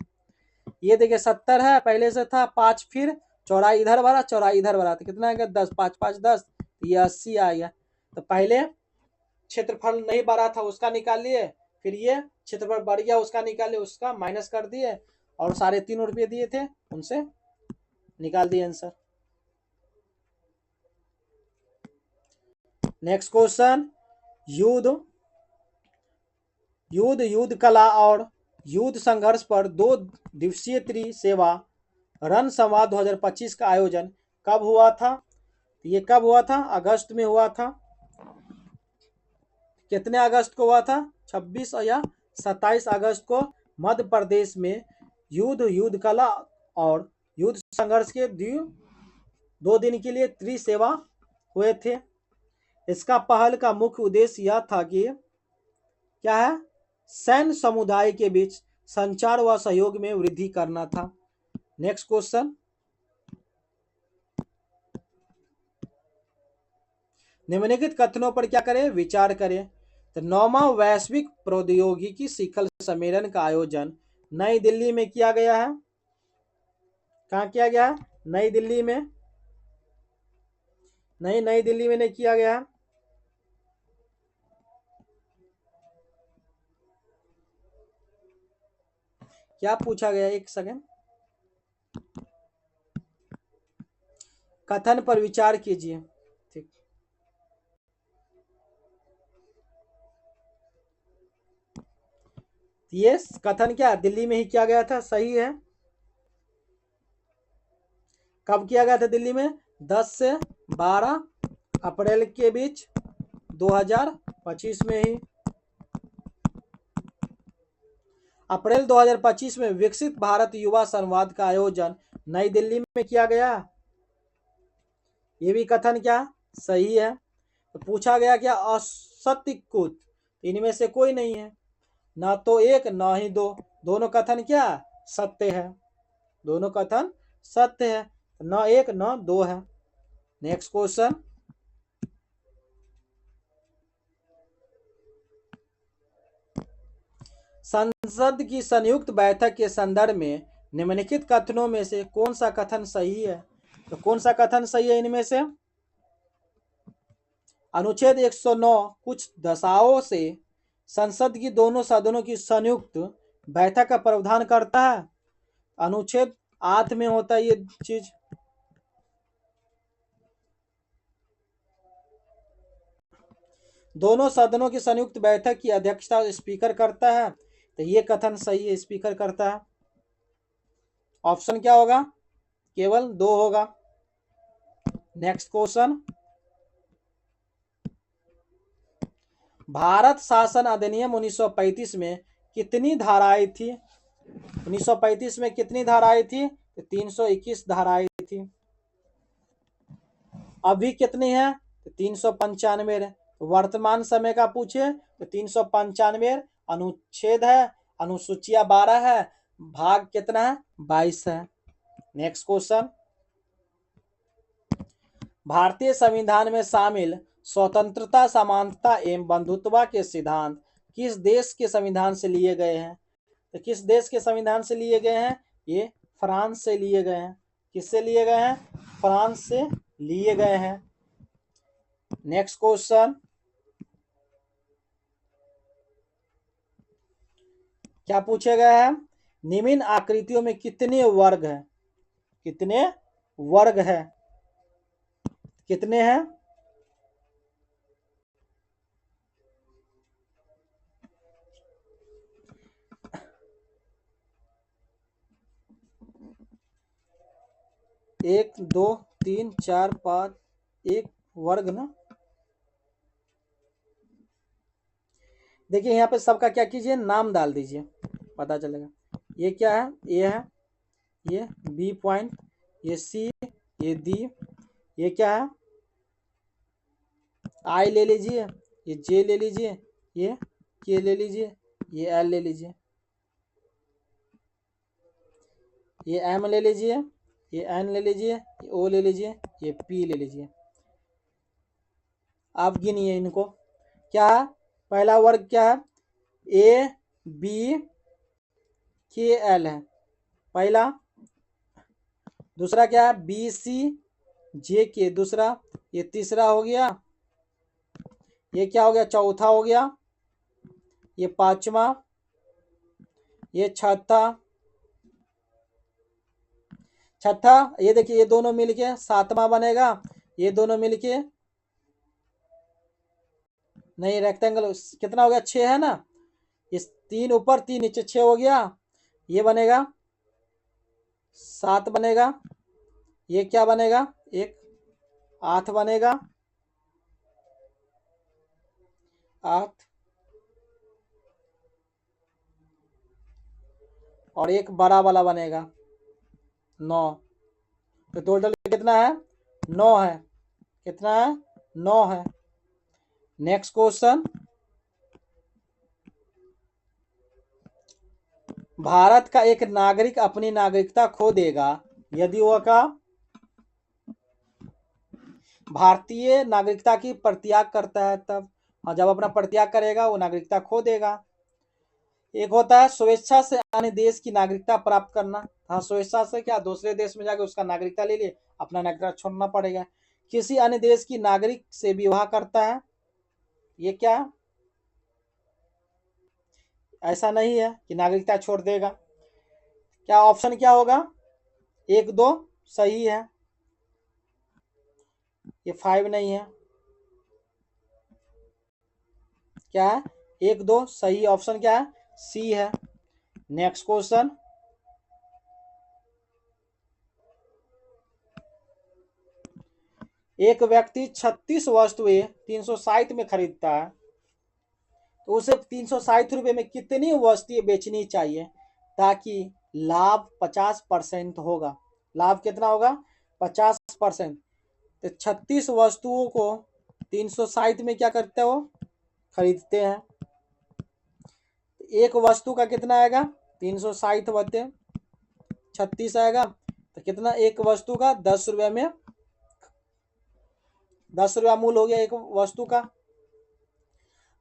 ये देखिए 70 है, पहले से था 5, फिर चौड़ाई इधर बढ़ा, चौड़ाई इधर बढ़ा तो कितना आएगा? 10, 5 5 10, ये 80 आ गया। तो पहले क्षेत्रफल नहीं बढ़ा था उसका निकाल लिए, फिर ये क्षेत्रफल बढ़ गया उसका निकाल लिए, उसका माइनस कर दिए, और 3.5 रुपये दिए थे उनसे निकाल दिए आंसर। नेक्स्ट क्वेश्चन, युद्ध युद्ध युद्ध कला और युद्ध संघर्ष पर 2 दिवसीय त्रिसेवा रण संवाद 2025 का आयोजन कब हुआ था? ये कब हुआ था? अगस्त में हुआ था। कितने अगस्त को हुआ था? 26 या 27 अगस्त को मध्य प्रदेश में युद्ध कला और युद्ध संघर्ष के 2 दिन के लिए त्रिसेवा हुए थे। इसका पहल का मुख्य उद्देश्य यह था कि क्या है? सैन्य समुदाय के बीच संचार व सहयोग में वृद्धि करना था। नेक्स्ट क्वेश्चन, निम्नलिखित कथनों पर क्या करें? विचार करें। तो 9वां वैश्विक प्रौद्योगिकी शिखर सम्मेलन का आयोजन नई दिल्ली में किया गया है। कहाँ किया गया है? नई दिल्ली में। नई दिल्ली में नहीं किया गया है। क्या पूछा गया? एक सेकंड, कथन पर विचार कीजिए। ठीक, ये कथन क्या दिल्ली में ही किया गया था? सही है। कब किया गया था दिल्ली में? 10 से 12 अप्रैल के बीच 2025 में ही। अप्रैल 2025 में विकसित भारत युवा संवाद का आयोजन नई दिल्ली में किया गया। ये भी कथन क्या सही है? तो पूछा गया क्या असत्य कुछ? इनमें से कोई नहीं है, ना तो एक ना ही दो, दोनों कथन क्या सत्य है। दोनों कथन सत्य है, न एक न दो है। नेक्स्ट क्वेश्चन, संसद की संयुक्त बैठक के संदर्भ में निम्नलिखित कथनों में से कौन सा कथन सही है? तो कौन सा कथन सही है इनमें से? अनुच्छेद 109 कुछ दशाओं से संसद की दोनों सदनों की संयुक्त बैठक का प्रावधान करता है। अनुच्छेद 8 में होता है ये चीज। दोनों सदनों की संयुक्त बैठक की अध्यक्षता स्पीकर करता है, तो ये कथन सही है, स्पीकर करता है। ऑप्शन क्या होगा? केवल 2 होगा। नेक्स्ट क्वेश्चन, भारत शासन अधिनियम 1935 में कितनी धाराएं थी? 1935 में कितनी धाराएं थी? 321 धाराएं थी। अभी कितनी है? 395। वर्तमान समय का पूछे तो 395 अनुच्छेद है, अनुसूचियां 12 है, भाग कितना है? 22 है। नेक्स्ट क्वेश्चन, भारतीय संविधान में शामिल स्वतंत्रता, समानता एवं बंधुत्व के सिद्धांत किस देश के संविधान से लिए गए हैं? तो किस देश के संविधान से लिए गए हैं? ये फ्रांस से लिए गए हैं। किससे लिए गए हैं? फ्रांस से लिए गए हैं। नेक्स्ट क्वेश्चन, क्या पूछे गए हैं? निम्न आकृतियों में कितने वर्ग हैं? कितने वर्ग है? कितने हैं? एक, दो, तीन, चार, 5, एक वर्ग ना। देखिए यहाँ पे सबका क्या कीजिए, नाम डाल दीजिए, पता चलेगा। ये क्या है? ए है, ये बी पॉइंट, ये सी, ये डी, ये क्या है? आई ले लीजिए, ये जे ले लीजिए, ये के ले लीजिए, ये एल ले लीजिए, ये एम ले लीजिए, ये एन ले लीजिए, ये ओ ले लीजिए, ये पी ले लीजिए। आप गिनिए इनको। क्या है? पहला वर्ग क्या है? ए बी के एल है पहला। दूसरा क्या है? बी सी जे के दूसरा। ये तीसरा हो गया। ये क्या हो गया? चौथा हो गया। ये पांचवा, ये छठा, ये देखिए ये दोनों मिलके सातवां बनेगा। ये दोनों मिलके नहीं, रेक्टेंगल कितना हो गया? 6 है ना। इस 3 ऊपर 3 नीचे 6 हो गया, ये बनेगा 7 बनेगा, ये क्या बनेगा, एक 8 बनेगा, 8 और एक बड़ा वाला बनेगा 9। तो टोटल कितना है, 9 है। कितना है, 9 है। नेक्स्ट क्वेश्चन, भारत का एक नागरिक अपनी नागरिकता खो देगा यदि वह का भारतीय नागरिकता की परित्याग करता है तब, और जब अपना परित्याग करेगा वो नागरिकता खो देगा। एक होता है स्वेच्छा से अन्य देश की नागरिकता प्राप्त करना। हाँ, स्वेच्छा से क्या, दूसरे देश में जाके उसका नागरिकता ले लिए, अपना नागरिकता छोड़ना पड़ेगा। किसी अन्य देश की नागरिक से विवाह करता है, ये क्या है, ऐसा नहीं है कि नागरिकता छोड़ देगा। क्या ऑप्शन क्या होगा, 1 2 सही है, ये 5 नहीं है। क्या है, 1 2 सही ऑप्शन क्या है, सी है। नेक्स्ट क्वेश्चन, एक व्यक्ति 36 वस्तुएं 360 में खरीदता है तो उसे 360 रुपए में कितनी वस्तुएं बेचनी चाहिए ताकि लाभ 50% होगा। लाभ कितना होगा, 50%। तो 36 वस्तुओं को 360 में क्या करते हो, खरीदते हैं। एक वस्तु का कितना आएगा, 360 बटे 36 आएगा, तो कितना, एक वस्तु का 10 रुपये में, 10 रुपया मूल हो गया एक वस्तु का।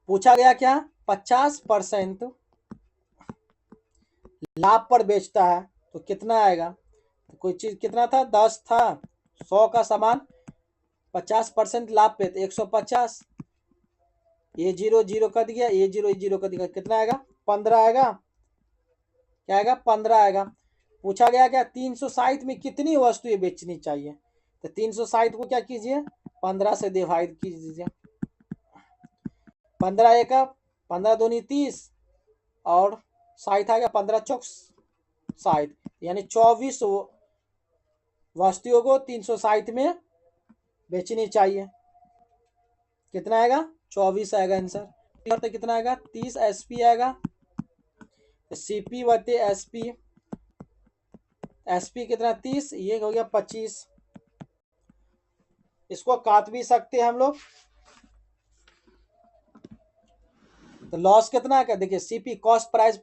पूछा गया क्या, 50% लाभ पर बेचता है तो कितना आएगा, तो कोई चीज कितना था, 10 था, 100 का सामान 50% लाभ पे तो 150, ये 0 0 कट गया, ये 0 0 कट गया, कितना आएगा, 15 आएगा। क्या आएगा, 15 आएगा। पूछा गया क्या, 360 में कितनी वस्तुएं बेचनी चाहिए, तो 360 को क्या कीजिए, 15 से डिवाइड कीजिए। 15 एक 15 दूनी 30 और 60 आ गया, 15 चौक 60, यानी 24 वस्तुओं को 360 में बेचनी चाहिए। कितना आएगा, 24 आएगा आंसर। तो कितना आएगा, 30 एसपी आएगा। सीपी बटे एसपी, एसपी कितना 30, ये हो गया 25। इसको काट भी सकते हैं हम लोग। तो लॉस कितना है, देखिए सीपी कॉस्ट प्राइस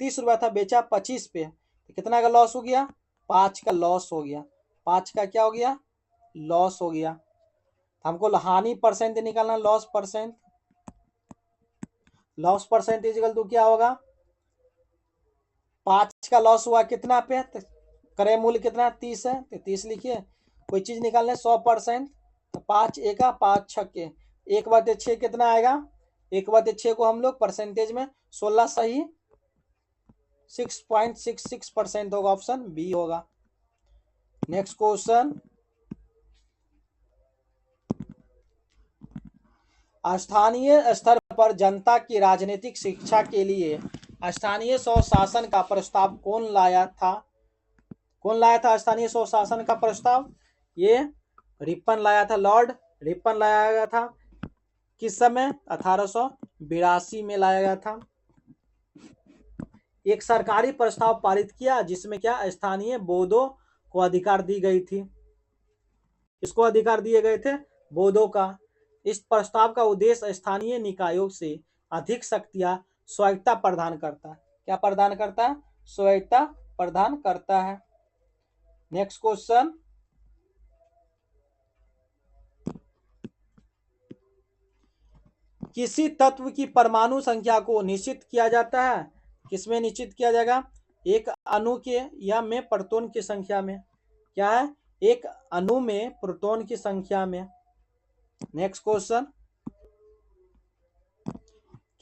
30 रुपया था, बेचा 25 पे, तो कितना का लॉस हो गया, 5 का लॉस हो गया। 5 का क्या हो गया, लॉस हो गया। हमको हानि परसेंट निकालना, loss percent. Loss percentage equal to क्या होगा, 5 का लॉस हुआ कितना पे, तो क्रय मूल्य कितना 30 है, तो 30 लिखिए। कोई चीज निकालने 100%, तो 5 एक 5 छक्के, 1/6 कितना आएगा, 1/6 को हम लोग परसेंटेज में 16 सही, 6.66% होगा, ऑप्शन बी होगा। नेक्स्ट क्वेश्चन, स्थानीय स्तर पर जनता की राजनीतिक शिक्षा के लिए स्थानीय स्वशासन का प्रस्ताव कौन लाया था, कौन लाया था स्थानीय स्वशासन का प्रस्ताव, ये रिपन लाया था, लॉर्ड रिपन लाया गया था। किस समय, 1882 में लाया गया था। एक सरकारी प्रस्ताव पारित किया जिसमें क्या, स्थानीय बोधों को अधिकार दी गई थी। किसको अधिकार दिए गए थे, बोधों का। इस प्रस्ताव का उद्देश्य स्थानीय निकायों से अधिक शक्तियां स्वायत्तता प्रदान करता है। क्या प्रदान करता है, स्वायत्तता प्रदान करता है। नेक्स्ट क्वेश्चन, किसी तत्व की परमाणु संख्या को निश्चित किया जाता है, किसमें निश्चित किया जाएगा, एक अणु के या में प्रोटॉन की संख्या में। क्या है, एक अणु में प्रोटॉन की संख्या में। नेक्स्ट क्वेश्चन,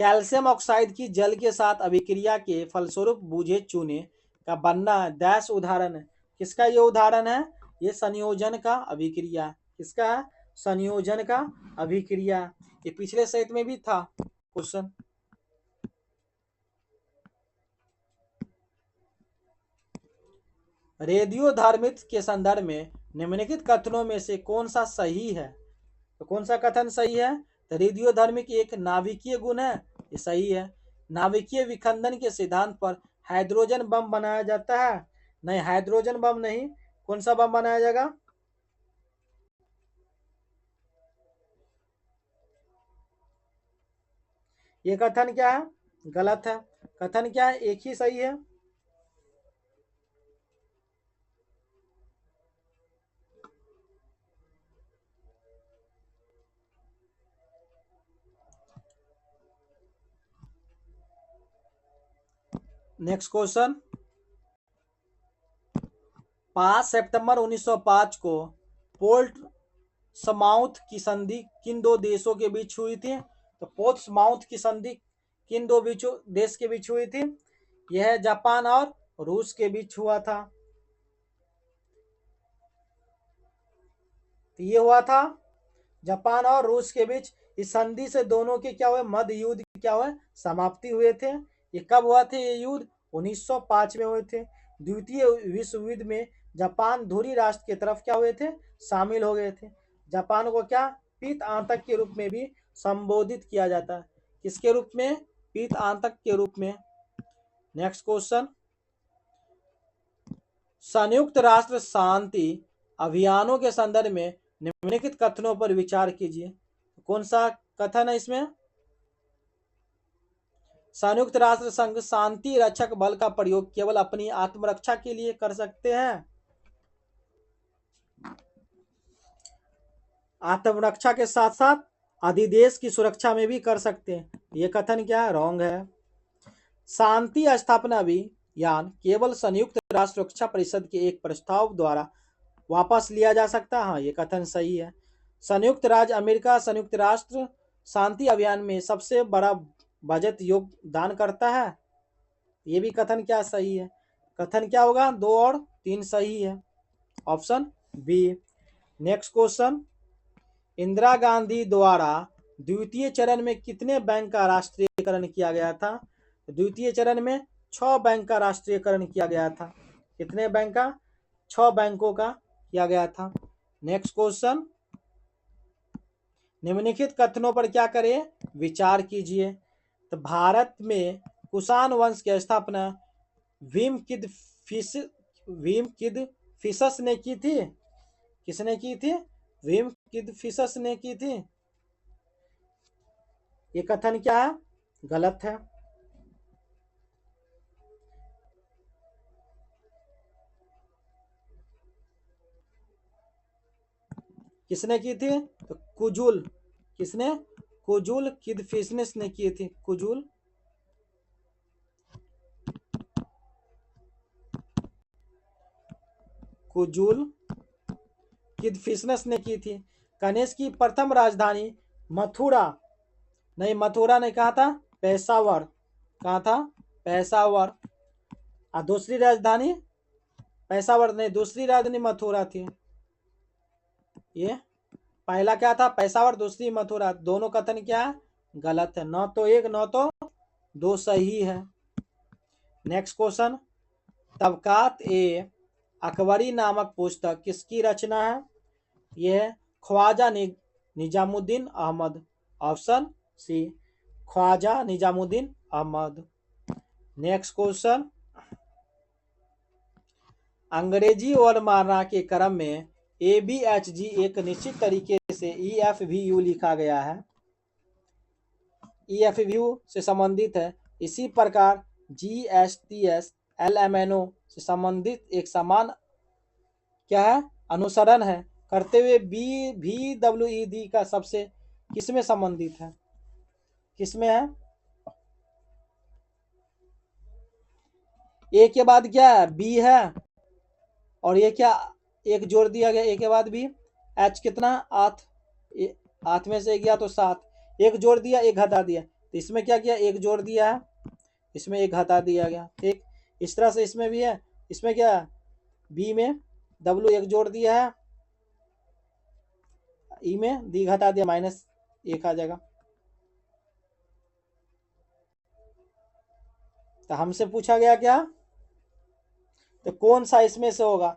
कैल्शियम ऑक्साइड की जल के साथ अभिक्रिया के फलस्वरूप बूझे चूने का बनना डैश उदाहरण है। किसका ये उदाहरण है, ये संयोजन का अभिक्रिया। किसका है, संयोजन का अभिक्रिया। ये पिछले सेट में भी था क्वेश्चन। रेडियो धार्मित्व के संदर्भ में निम्नलिखित कथनों में से कौन सा सही है? तो कौन सा कथन सही है? तो रेडियो धार्मिक एक नाभिकीय गुण है, ये सही है। नाभिकीय विखंडन के सिद्धांत पर हाइड्रोजन बम बनाया जाता है? नहीं, हाइड्रोजन बम नहीं। कौन सा बम बनाया जाएगा? ये कथन क्या है? गलत है। कथन क्या है? एक ही सही है। नेक्स्ट क्वेश्चन, 5 सितंबर 1905 को पोर्ट समाउथ की संधि किन दो देशों के बीच हुई थी? तो पोर्ट समाउथ की संधि किन दो देश के बीच हुई थी? यह जापान और रूस के बीच हुआ था। तो ये हुआ था जापान और रूस के बीच। इस संधि से दोनों के क्या हुए? मध्य युद्ध क्या हुए? समाप्ति हुए थे। ये कब हुआ थे? ये युद्ध 1905 में हुए थे। द्वितीय विश्व युद्ध में जापान धुरी राष्ट्र की तरफ क्या हुए थे? शामिल हो गए थे। जापान को क्या पीत आतंक के रूप में भी संबोधित किया जाता है? किसके रूप में? पीत आतंक के रूप में। नेक्स्ट क्वेश्चन, संयुक्त राष्ट्र शांति अभियानों के संदर्भ में निम्नलिखित कथनों पर विचार कीजिए। कौन सा कथन है इसमें? संयुक्त राष्ट्र संघ शांति रक्षक बल का प्रयोग केवल अपनी आत्मरक्षा के लिए कर सकते हैं? आत्मरक्षा के साथ साथ अधिदेश की सुरक्षा में भी कर सकते हैं। ये कथन क्या है? रॉन्ग है। शांति स्थापना अभियान केवल संयुक्त राष्ट्र सुरक्षा परिषद के एक प्रस्ताव द्वारा वापस लिया जा सकता है? हाँ, ये कथन सही है। संयुक्त राज्य अमेरिका संयुक्त राष्ट्र शांति अभियान में सबसे बड़ा बजट योगदान करता है? ये भी कथन क्या सही है? कथन क्या होगा? 2 और 3 सही है। Option B. Next question, Indira Gandhi द्वारा द्वितीय चरण में कितने बैंक का राष्ट्रीयकरण किया गया था? द्वितीय चरण में 6 बैंक का राष्ट्रीयकरण किया गया था। कितने बैंक का? 6 बैंकों का किया गया था। नेक्स्ट क्वेश्चन, निम्नलिखित कथनों पर क्या करें? विचार कीजिए। तो भारत में कुषाण वंश की स्थापना भीम किद फिशस ने की थी? किसने की थी? भीम किद फिशस ने की थी। ये कथन क्या है? गलत है। किसने की थी? तो कुजुल। किसने? कुजुल किद फिशनेस ने की थी। कुजुल कुजुल किद फिशनेस ने की थी। कनिष्क की प्रथम राजधानी मथुरा नहीं, मथुरा नहीं, कहा था? पेशावर। कहा था? पेशावर। और दूसरी राजधानी पेशावर नहीं, दूसरी राजधानी मथुरा थी। ये पहला क्या था? पेशावर, दूसरी मथुरा। दोनों कथन क्या है? गलत है। न तो एक न तो दो सही है। नेक्स्ट क्वेश्चन, तबकात ए अकबरी नामक पुस्तक किसकी रचना है? यह Khwaja Nizamuddin Ahmad. Option C, Khwaja Nizamuddin Ahmad. Next question, अंग्रेजी वर्णमाला के क्रम में ABHG एक निश्चित तरीके से EFVU लिखा गया है। EFVU से संबंधित है। इसी प्रकार GSTS LMNO से संबंधित एक समान क्या है? अनुसरण है करते हुए VWED का सबसे किसमें संबंधित है? किसमें है? ए के बाद क्या है? बी है। और ये क्या? एक जोड़ दिया गया ए के बाद भी। एच कितना? 8। 8 में से गया तो 7। एक जोड़ दिया, एक घटा दिया। तो इसमें क्या किया? एक जोड़ दिया है, इसमें एक घटा दिया गया। ठीक इस तरह से इसमें भी है। इसमें क्या है? बी में W एक जोड़ दिया है, ई में डी घटा दिया, -1 आ जाएगा। तो हमसे पूछा गया क्या? तो कौन सा इसमें से होगा?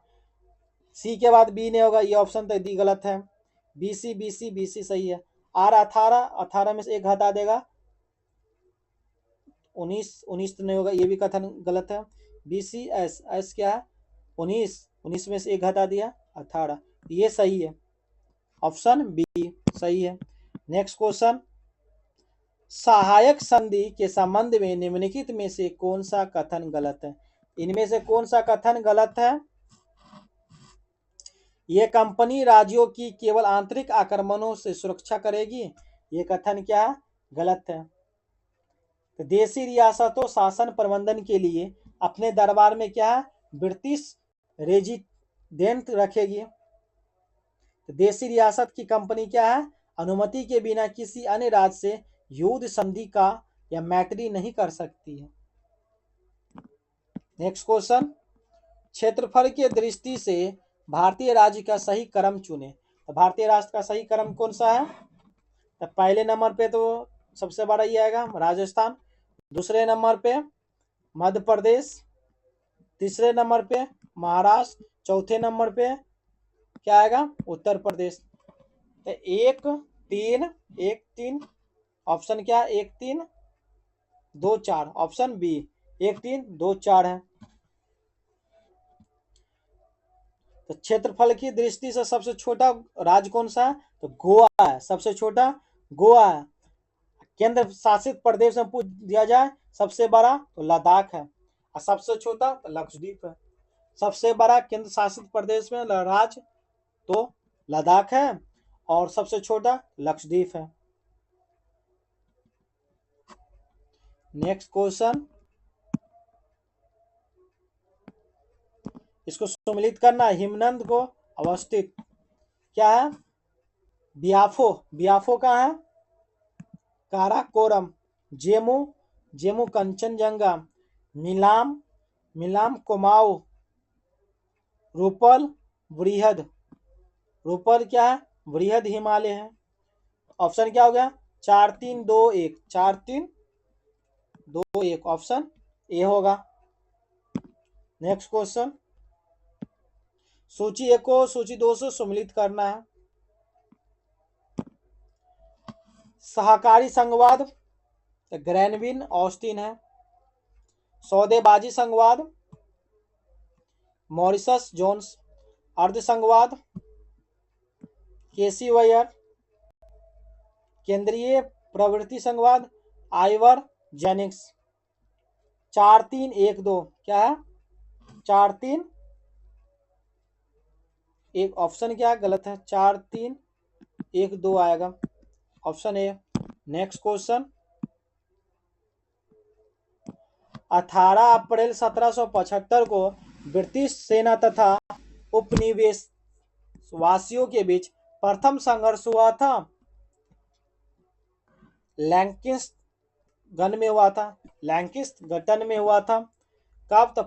सी के बाद बी नहीं होगा, ये ऑप्शन तो दी गलत है। BC BC BC सही है। R 18, 18 में से एक हटा देगा, 19, 19 तो नहीं होगा, ये भी कथन गलत है। BC S, S क्या है? 19, 19 में से एक हटा दिया, 18, ये सही है, ऑप्शन बी सही है। नेक्स्ट क्वेश्चन, सहायक संधि के संबंध में निम्नलिखित में से कौन सा कथन गलत है? इनमें से कौन सा कथन गलत है? ये कंपनी राज्यों की केवल आंतरिक आक्रमणों से सुरक्षा करेगी, ये कथन क्या है? गलत है। तो देशी रियासतों शासन प्रबंधन के लिए अपने दरबार में क्या है? ब्रिटिश रेजिडेंट रखेगी। तो देशी रियासत की कंपनी क्या है? अनुमति के बिना किसी अन्य राज्य से युद्ध संधि का या मैत्री नहीं कर सकती है। नेक्स्ट क्वेश्चन, क्षेत्रफल की दृष्टि से भारतीय राज्य का सही क्रम चुने। तो भारतीय राष्ट्र का सही क्रम कौन सा है? तो पहले नंबर पे तो सबसे बड़ा ये आएगा राजस्थान, दूसरे नंबर पे मध्य प्रदेश, तीसरे नंबर पे महाराष्ट्र, चौथे नंबर पे क्या आएगा? उत्तर प्रदेश। तो 1 3 1 3, ऑप्शन क्या है? 1 3 2 4, ऑप्शन बी 1 3 2 4 है। तो क्षेत्रफल की दृष्टि से सबसे छोटा राज्य कौन सा है? तो गोवा है, सबसे छोटा गोवा है। केंद्र शासित प्रदेश में पूछ दिया जाए सबसे बड़ा, तो लद्दाख है, और सबसे छोटा तो लक्षद्वीप है। सबसे बड़ा केंद्र शासित प्रदेश में राज्य तो लद्दाख है, और सबसे छोटा लक्षद्वीप है। नेक्स्ट क्वेश्चन, इसको सम्मिलित करना है। हिमनद को अवस्थित क्या है? बियाफो, बियाफो कहाँ है? काराकोरम। जेमू, जेमू कंचनजंगा। मिलाम, मिलाम कुमाऊं। रूपल वृहद, रूपल क्या है? वृहद हिमालय है। ऑप्शन क्या हो गया? 4 3 2 1, 4 3 2 1, ऑप्शन ए होगा। नेक्स्ट क्वेश्चन, सूची 1 को सूची 2 से सम्मिलित करना है। सहकारी संघवाद ग्रैनविन ऑस्टिन है। सौदेबाजी संघवाद मॉरिसस जोन्स। अर्ध संघवाद केसी वयर। केंद्रीय प्रवृत्ति संघवाद आइवर जेनिक्स। 4 3 1 2 क्या है? 4 3 1, ऑप्शन क्या है? गलत है, 4 3 1 2 आएगा, ऑप्शन ए। नेक्स्ट क्वेश्चन, 18 अप्रैल 1775 को ब्रिटिश सेना तथा उपनिवेश वासियों के बीच प्रथम संघर्ष हुआ था, लैंकिस्ट गन में हुआ था, लैंकिस्ट गठन में हुआ था। कब? तो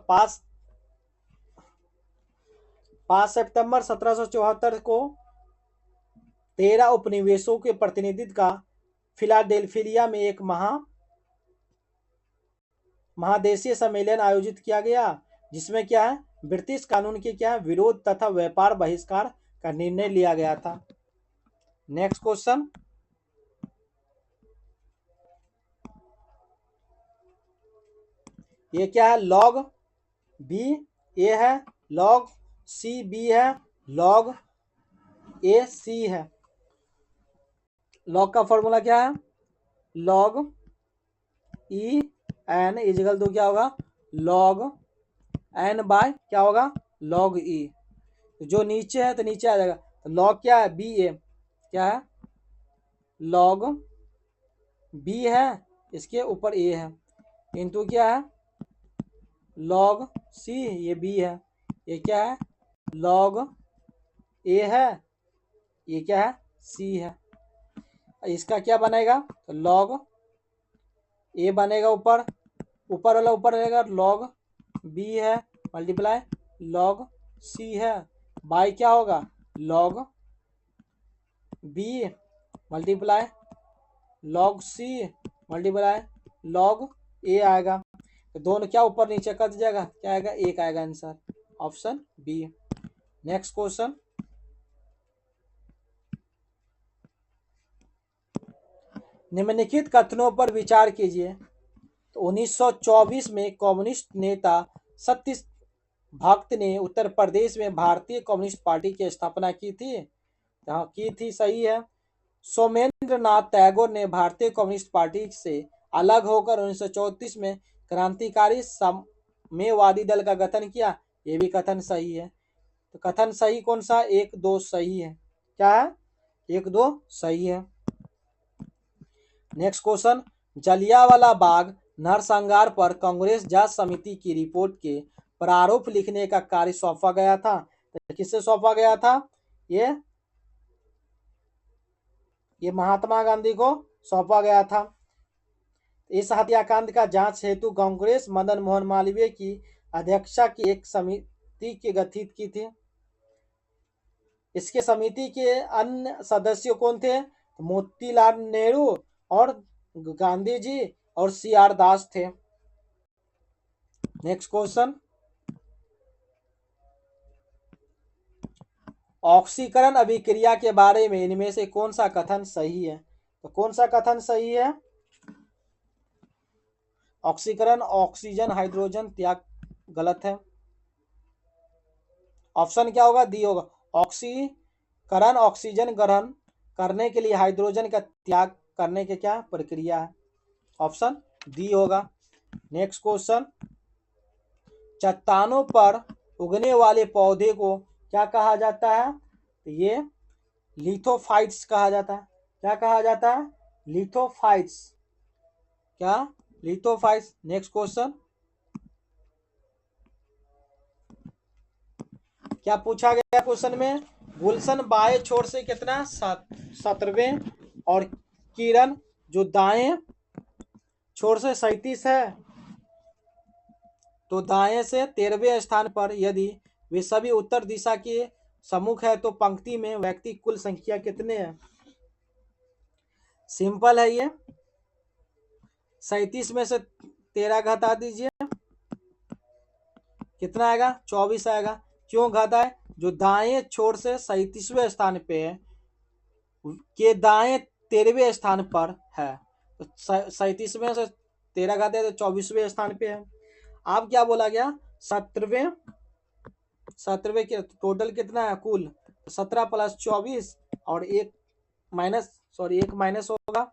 5 सितंबर 1774 को 13 उपनिवेशों के प्रतिनिधित्व का फिलाडेल्फिया में एक महादेशीय सम्मेलन आयोजित किया गया, जिसमें क्या है? ब्रिटिश कानून के क्या है? विरोध तथा व्यापार बहिष्कार का निर्णय लिया गया था। नेक्स्ट क्वेश्चन, ये क्या है? लॉग बी ए है, लॉग सी बी है, लॉग ए सी है। लॉग का फॉर्मूला क्या है? लॉग ई एन इजिकल तो क्या होगा? लॉग एन बाय क्या होगा? लॉग ई। जो नीचे है तो नीचे आ जाएगा, तो लॉग क्या है? बी ए क्या है? लॉग बी है, इसके ऊपर ए है, इंटू क्या है? लॉग सी, ये बी है, ये क्या है? लॉग ए है, ये क्या है? सी है। इसका क्या बनेगा? तो लॉग ए बनेगा ऊपर, ऊपर वाला ऊपर रहेगा, लॉग बी है मल्टीप्लाई लॉग सी है, बाई क्या होगा? Log B multiply log C multiply log ए आएगा। तो दोनों क्या ऊपर नीचे कर दीजिएगा, क्या आएगा? 1 आएगा answer. Option B. Next question, निम्नलिखित कथनों पर विचार कीजिए। तो 1924 में कम्युनिस्ट नेता सत्य भक्त ने उत्तर प्रदेश में भारतीय कम्युनिस्ट पार्टी की स्थापना की थी। हाँ, की थी, सही है। सोमेंद्र नाथ टैगोर ने भारतीय कम्युनिस्ट पार्टी से अलग होकर 1934 में क्रांतिकारी साम्यवादी दल का गठन किया। ये भी कथन सही है। तो कथन सही कौन सा? 1, 2 सही है। क्या है? 1, 2 सही है। नेक्स्ट क्वेश्चन, जलियांवाला बाग नरसंहार पर कांग्रेस जांच समिति की रिपोर्ट के प्रारूप लिखने का कार्य सौंपा गया था। तो किससे सौंपा गया था? ये महात्मा गांधी को सौंपा गया था। इस हत्याकांड का जांच हेतु कांग्रेस मदन मोहन मालवीय की अध्यक्षता की एक समिति की गठित की थी। इसके समिति के अन्य सदस्य कौन थे? मोतीलाल नेहरू और गांधी जी और CR दास थे। नेक्स्ट क्वेश्चन, ऑक्सीकरण अभिक्रिया के बारे में इनमें से कौन सा कथन सही है? तो कौन सा कथन सही है? ऑक्सीकरण ऑक्सीजन हाइड्रोजन त्याग गलत है। ऑप्शन क्या होगा? डी होगा। ऑक्सीकरण ऑक्सीजन ग्रहण करने के लिए हाइड्रोजन का त्याग करने के क्या प्रक्रिया है? ऑप्शन डी होगा। नेक्स्ट क्वेश्चन, चट्टानों पर उगने वाले पौधे को क्या कहा जाता है? ये लिथोफाइट्स कहा जाता है। क्या कहा जाता है? लिथोफाइट्स। क्या? लिथोफाइट्स। नेक्स्ट क्वेश्चन, क्या पूछा गया क्वेश्चन में? गुलशन बाएं छोर से कितना? 17वें और किरण जो दाएं छोर से 37 है, तो दाएं से 13वें स्थान पर। यदि वे सभी उत्तर दिशा के सम्मुख है तो पंक्ति में व्यक्ति कुल संख्या कितने हैं? सिंपल है ये। 37 में से 13 घटा दीजिए, कितना आएगा? 24 आएगा। क्यों घटाए? जो दाएं छोर से 37वें स्थान पे है के दाएं 13वें स्थान पर है, तो 37 में से 13 घटाए तो 24वें स्थान पे है। अब क्या बोला गया? 17वें के टोटल कितना है कुल? 17 + 24 और एक माइनस होगा।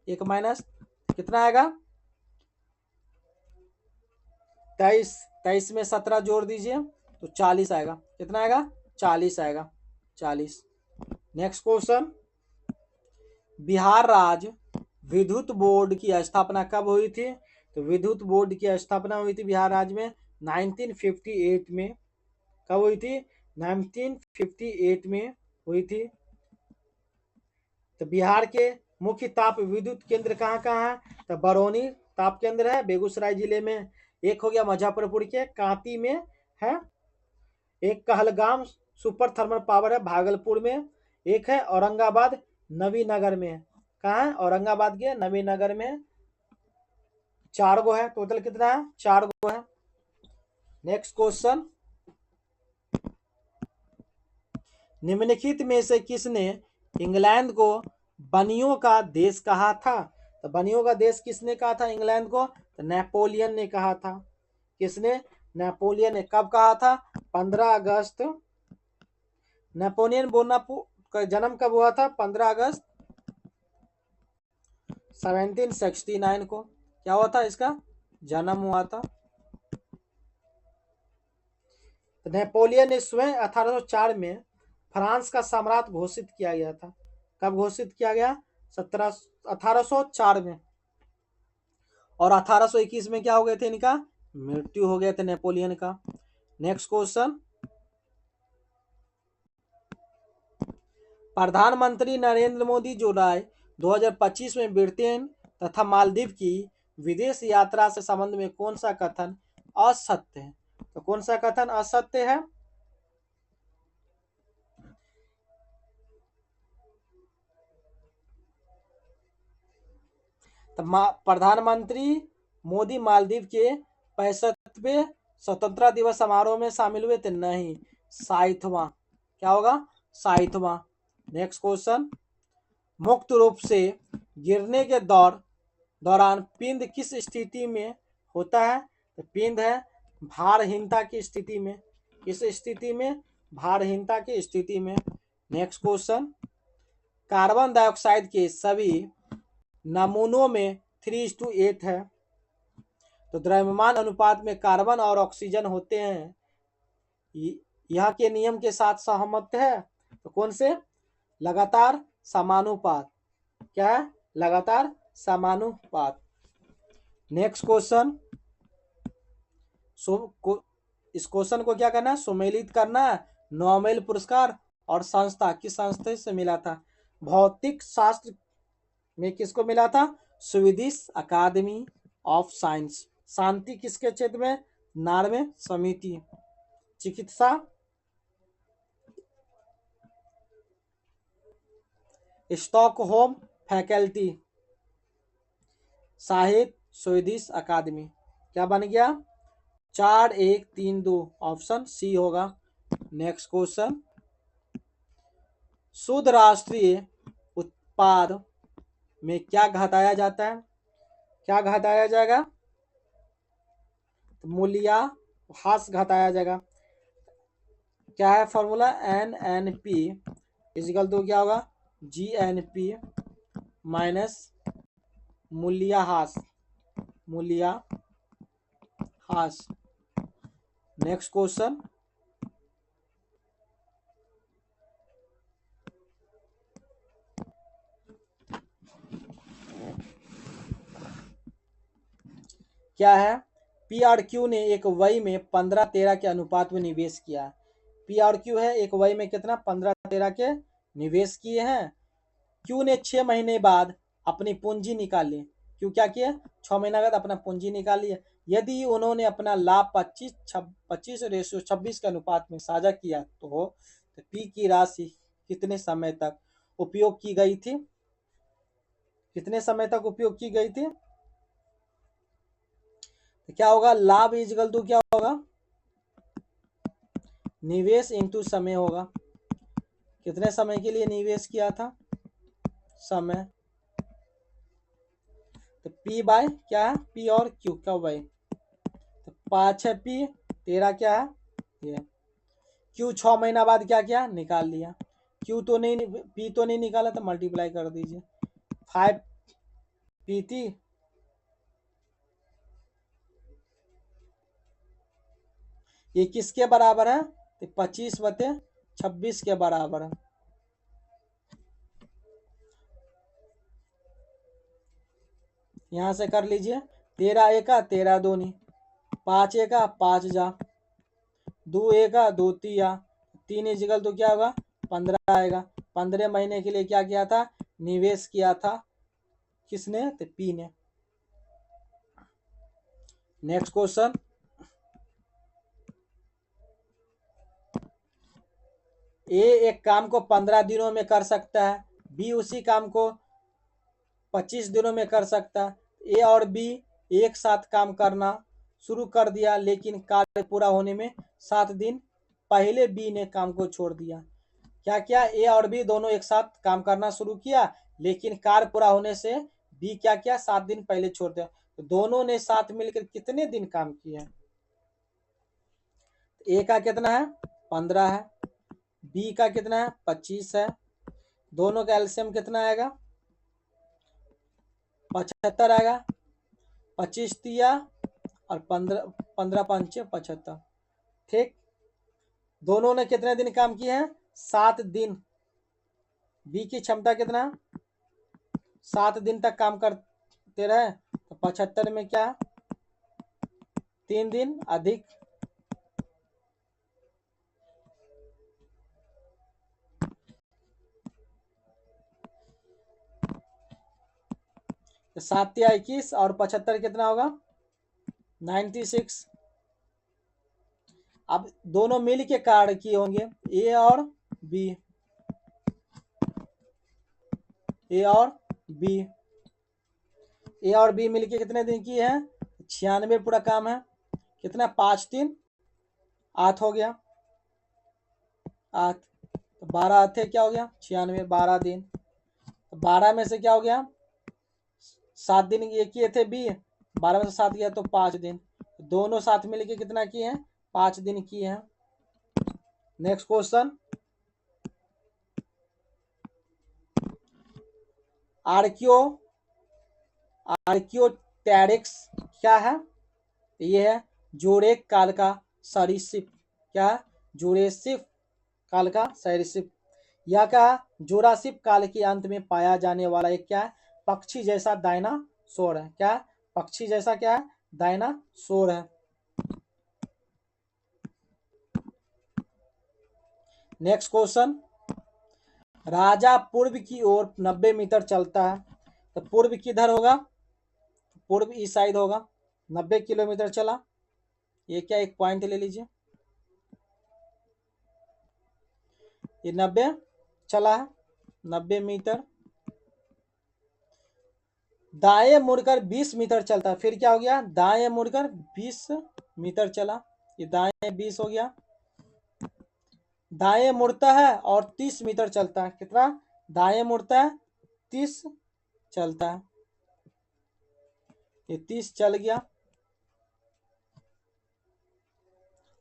एक माइनस कितना आएगा? 23। 23 में 17 जोड़ दीजिए तो 40 आएगा। कितना आएगा? 40 आएगा। 40। नेक्स्ट क्वेश्चन, बिहार राज्य विद्युत बोर्ड की स्थापना कब हुई थी? तो विद्युत बोर्ड की स्थापना हुई थी बिहार राज्य में 1958 में। कब हुई थी? 1958 में हुई थी। तो बिहार के मुख्य ताप विद्युत केंद्र कहाँ कहाँ है? तो बरौनी ताप केंद्र है बेगूसराय जिले में। एक हो गया मुजफ्फरपुर के कांती में है। एक कहलगाम सुपर थर्मल पावर है भागलपुर में। एक है औरंगाबाद नवीनगर में। कहाँ है? औरंगाबाद के नवीनगर में। 4 गो है। टोटल कितना है? 4 गो है। नेक्स्ट क्वेश्चन, निम्नलिखित में से किसने इंग्लैंड को बनियों का देश कहा था? तो बनियों का देश किसने कहा था इंग्लैंड को? तो नेपोलियन ने कहा था। किसने? नेपोलियन ने। कब कहा था? 15 अगस्त। नेपोलियन बोनापार्ट का जन्म कब हुआ था? 15 अगस्त 1769 को। क्या हुआ था? इसका जन्म हुआ था। तो नेपोलियन ने स्वयं 1804 में फ्रांस का सम्राट घोषित किया गया था। कब घोषित किया गया? 1804 में। और 1821 में क्या हो गए थे? इनका मृत्यु हो गया था नेपोलियन का। नेक्स्ट क्वेश्चन, प्रधानमंत्री नरेंद्र मोदी जुलाई 2025 में ब्रिटेन तथा मालदीव की विदेश यात्रा से संबंध में कौन सा कथन असत्य है? तो कौन सा कथन असत्य है? तो प्रधानमंत्री मोदी मालदीव के 65वें स्वतंत्रता दिवस समारोह में शामिल हुए थे? नहीं। 60वां, क्या होगा? 60वां। नेक्स्ट क्वेश्चन, मुक्त रूप से गिरने के दौरान पिंड किस स्थिति में होता है? तो पिंड है भारहीनता की स्थिति में। किस स्थिति में? भारहीनता की स्थिति में। नेक्स्ट क्वेश्चन, कार्बन डाइऑक्साइड के सभी नमूनों में 3:8 है, तो द्रव्यमान अनुपात में कार्बन और ऑक्सीजन होते हैं, यह के नियम के साथ सहमत है? तो कौन से? लगातार समानुपात। क्या है? लगातार समानुपात। नेक्स्ट क्वेश्चन, इस क्वेश्चन को क्या करना है? सुमेलित करना है। नोबेल पुरस्कार और संस्था, किस संस्था से मिला था? भौतिक शास्त्र में किसको मिला था? Swedish academy of science. शांति किसके क्षेत्र में? नार्वे समिति। चिकित्सा, स्टॉकहोम फैकल्टी। साहित्य, स्वीडिश अकादमी। क्या बन गया? 4-1-3-2, ऑप्शन सी होगा। नेक्स्ट क्वेश्चन, शुद्ध राष्ट्रीय उत्पाद में क्या घटाया जाता है? क्या घटाया जाएगा? मूल्यह्रास घटाया जाएगा। क्या है फॉर्मूला? NNP इजिकल तो क्या होगा? GNP माइनस मूल्यह्रास। नेक्स्ट क्वेश्चन, क्या है? PRQ ने एक वही में 15-13 के अनुपात में निवेश किया। PRQ है एक वही में कितना? 15-13 के निवेश किए हैं। Q ने 6 महीने बाद अपनी पूंजी निकाली। Q क्या किया? 6 महीना बाद अपना पूंजी निकाली है। यदि उन्होंने अपना लाभ 25:26 के अनुपात में साझा किया तो P की राशि कितने समय तक उपयोग की गई थी? कितने समय तक उपयोग की गई थी? तो क्या होगा? लाभ इजगल टू क्या होगा? निवेश इंटू समय होगा। कितने समय के लिए निवेश किया था? समय। तो P बाय क्या है? P और Q क्या बाय? तो 5 है P, 13 क्या है? ये Q 6 महीना बाद क्या किया? निकाल लिया। Q तो नहीं, P तो नहीं निकाला, तो मल्टीप्लाई कर दीजिए। 5 P थी, ये किसके बराबर है? 25/26 के बराबर है। यहां से कर लीजिए। 13 एका 13 दूनी, 5 एका 5 जा, 2 एका 2 तिया, 3 इजिकल तो क्या होगा? 15 आएगा। 15 महीने के लिए क्या किया था? निवेश किया था। किसने? तो P ने। नेक्स्ट क्वेश्चन, A एक काम को 15 दिनों में कर सकता है, B उसी काम को 25 दिनों में कर सकता है। A और B एक साथ काम करना शुरू कर दिया, लेकिन कार्य पूरा होने में 7 दिन पहले B ने काम को छोड़ दिया। क्या किया? A और B दोनों एक साथ काम करना शुरू किया, लेकिन कार्य पूरा होने से B क्या किया? 7 दिन पहले छोड़ दिया। तो दोनों ने साथ मिलकर कितने दिन काम किया? A का कितना है? 15 है। B का कितना है? 25 है। दोनों का एलसीएम कितना आएगा? 75 आएगा। 25 तिया और 15 पंचे 75। ठीक, दोनों ने कितने दिन काम किए हैं? 7 दिन। बी की क्षमता कितना? 7 दिन तक काम करते रहे, तो 75 में क्या? 3 दिन अधिक। तो 7 या 21 और 75 कितना होगा? 96। अब दोनों मिल के कार्य किए होंगे, ए और बी, ए और बी, ए और बी मिलके कितने दिन किए हैं? 96 पूरा काम है। कितना, 5×3 8 हो गया 8, तो 12 थे क्या हो गया 96, 12 दिन। तो 12 में से क्या हो गया 7 दिन ये किए थे बी, 12 में से 7 गया तो 5 दिन, दोनों साथ मिलके कितना किए हैं 5 दिन किए हैं। नेक्स्ट क्वेश्चन, आर्कियो आर्कियोटेरिक्स क्या है, ये है जोरेक काल का सरीसृप, क्या है जुरेसिक काल का सरीसृप, यह क्या जुरासिक काल के अंत में पाया जाने वाला एक क्या है पक्षी जैसा डायनासोर है, क्या है पक्षी जैसा क्या है डायनासोर है। नेक्स्ट क्वेश्चन, राजा पूर्व की ओर 90 मीटर चलता है, तो पूर्व किधर होगा, पूर्व इस साइड होगा, 90 किलोमीटर चला, ये क्या एक पॉइंट ले लीजिए, ये 90 चला है 90 मीटर। दाएं मुड़कर 20 मीटर चलता है, फिर क्या हो गया दाएं मुड़कर 20 मीटर चला, ये दाएं 20 हो गया, दाएं मुड़ता है और 30 मीटर चलता है, कितना दाएं मुड़ता है 30 चलता है, ये 30 चल गया।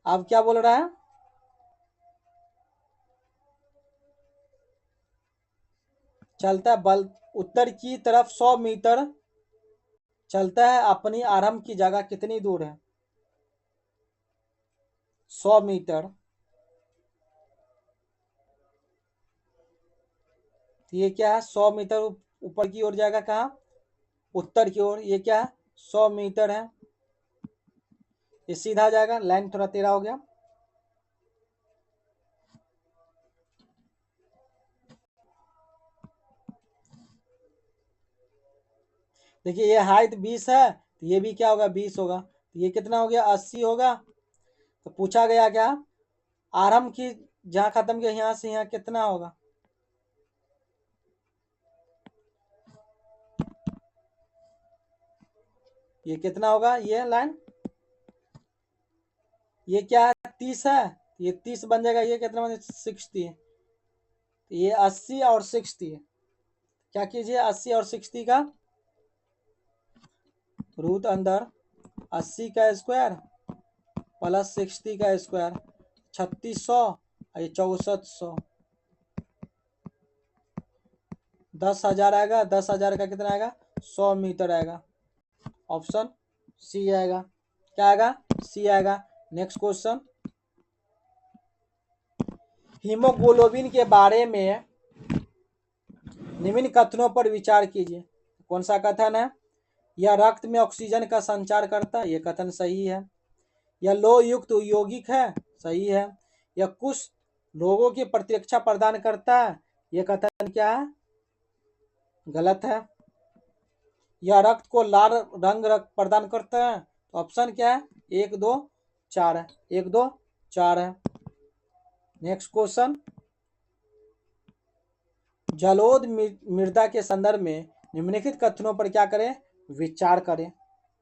अब क्या बोल रहा है, चलता है बल उत्तर की तरफ 100 मीटर चलता है, अपनी आरंभ की जगह कितनी दूर है 100 मीटर, तो ये क्या है 100 मीटर ऊपर की ओर जाएगा, कहाँ उत्तर की ओर, ये क्या है 100 मीटर है, ये सीधा जाएगा, लाइन थोड़ा टेढ़ा हो गया। देखिए ये हाइट 20 है, तो ये भी क्या होगा 20 होगा, तो ये कितना हो गया 80 होगा। तो पूछा गया क्या आरंभ की जहां खत्म किया यहाँ से यहाँ कितना होगा, ये कितना होगा, ये लाइन ये क्या है 30 है, ये 30 बन जाएगा, ये कितना बन 60 है, ये 80 और 60 है, क्या कीजिए 80 और 60 का रूट अंदर 80 का स्क्वायर प्लस 60 का स्क्वायर 3600, ये 6400, 10,000 आएगा, 10,000 का कितना आएगा 100 मीटर आएगा, ऑप्शन सी आएगा, क्या आएगा सी आएगा। नेक्स्ट क्वेश्चन, हीमोग्लोबिन के बारे में निम्न कथनों पर विचार कीजिए, कौन सा कथन है, यह रक्त में ऑक्सीजन का संचार करता है, यह कथन सही है, यह लोह युक्त यौगिक है, सही है, यह कुछ रोगों की प्रतिरक्षा प्रदान करता है, यह कथन क्या है गलत है, यह रक्त को लाल रंग प्रदान करता है, तो ऑप्शन क्या है 1 2 4 है, 1 2 4 है। नेक्स्ट क्वेश्चन, जलोद मृदा के संदर्भ में निम्नलिखित कथनों पर क्या करें विचार करें,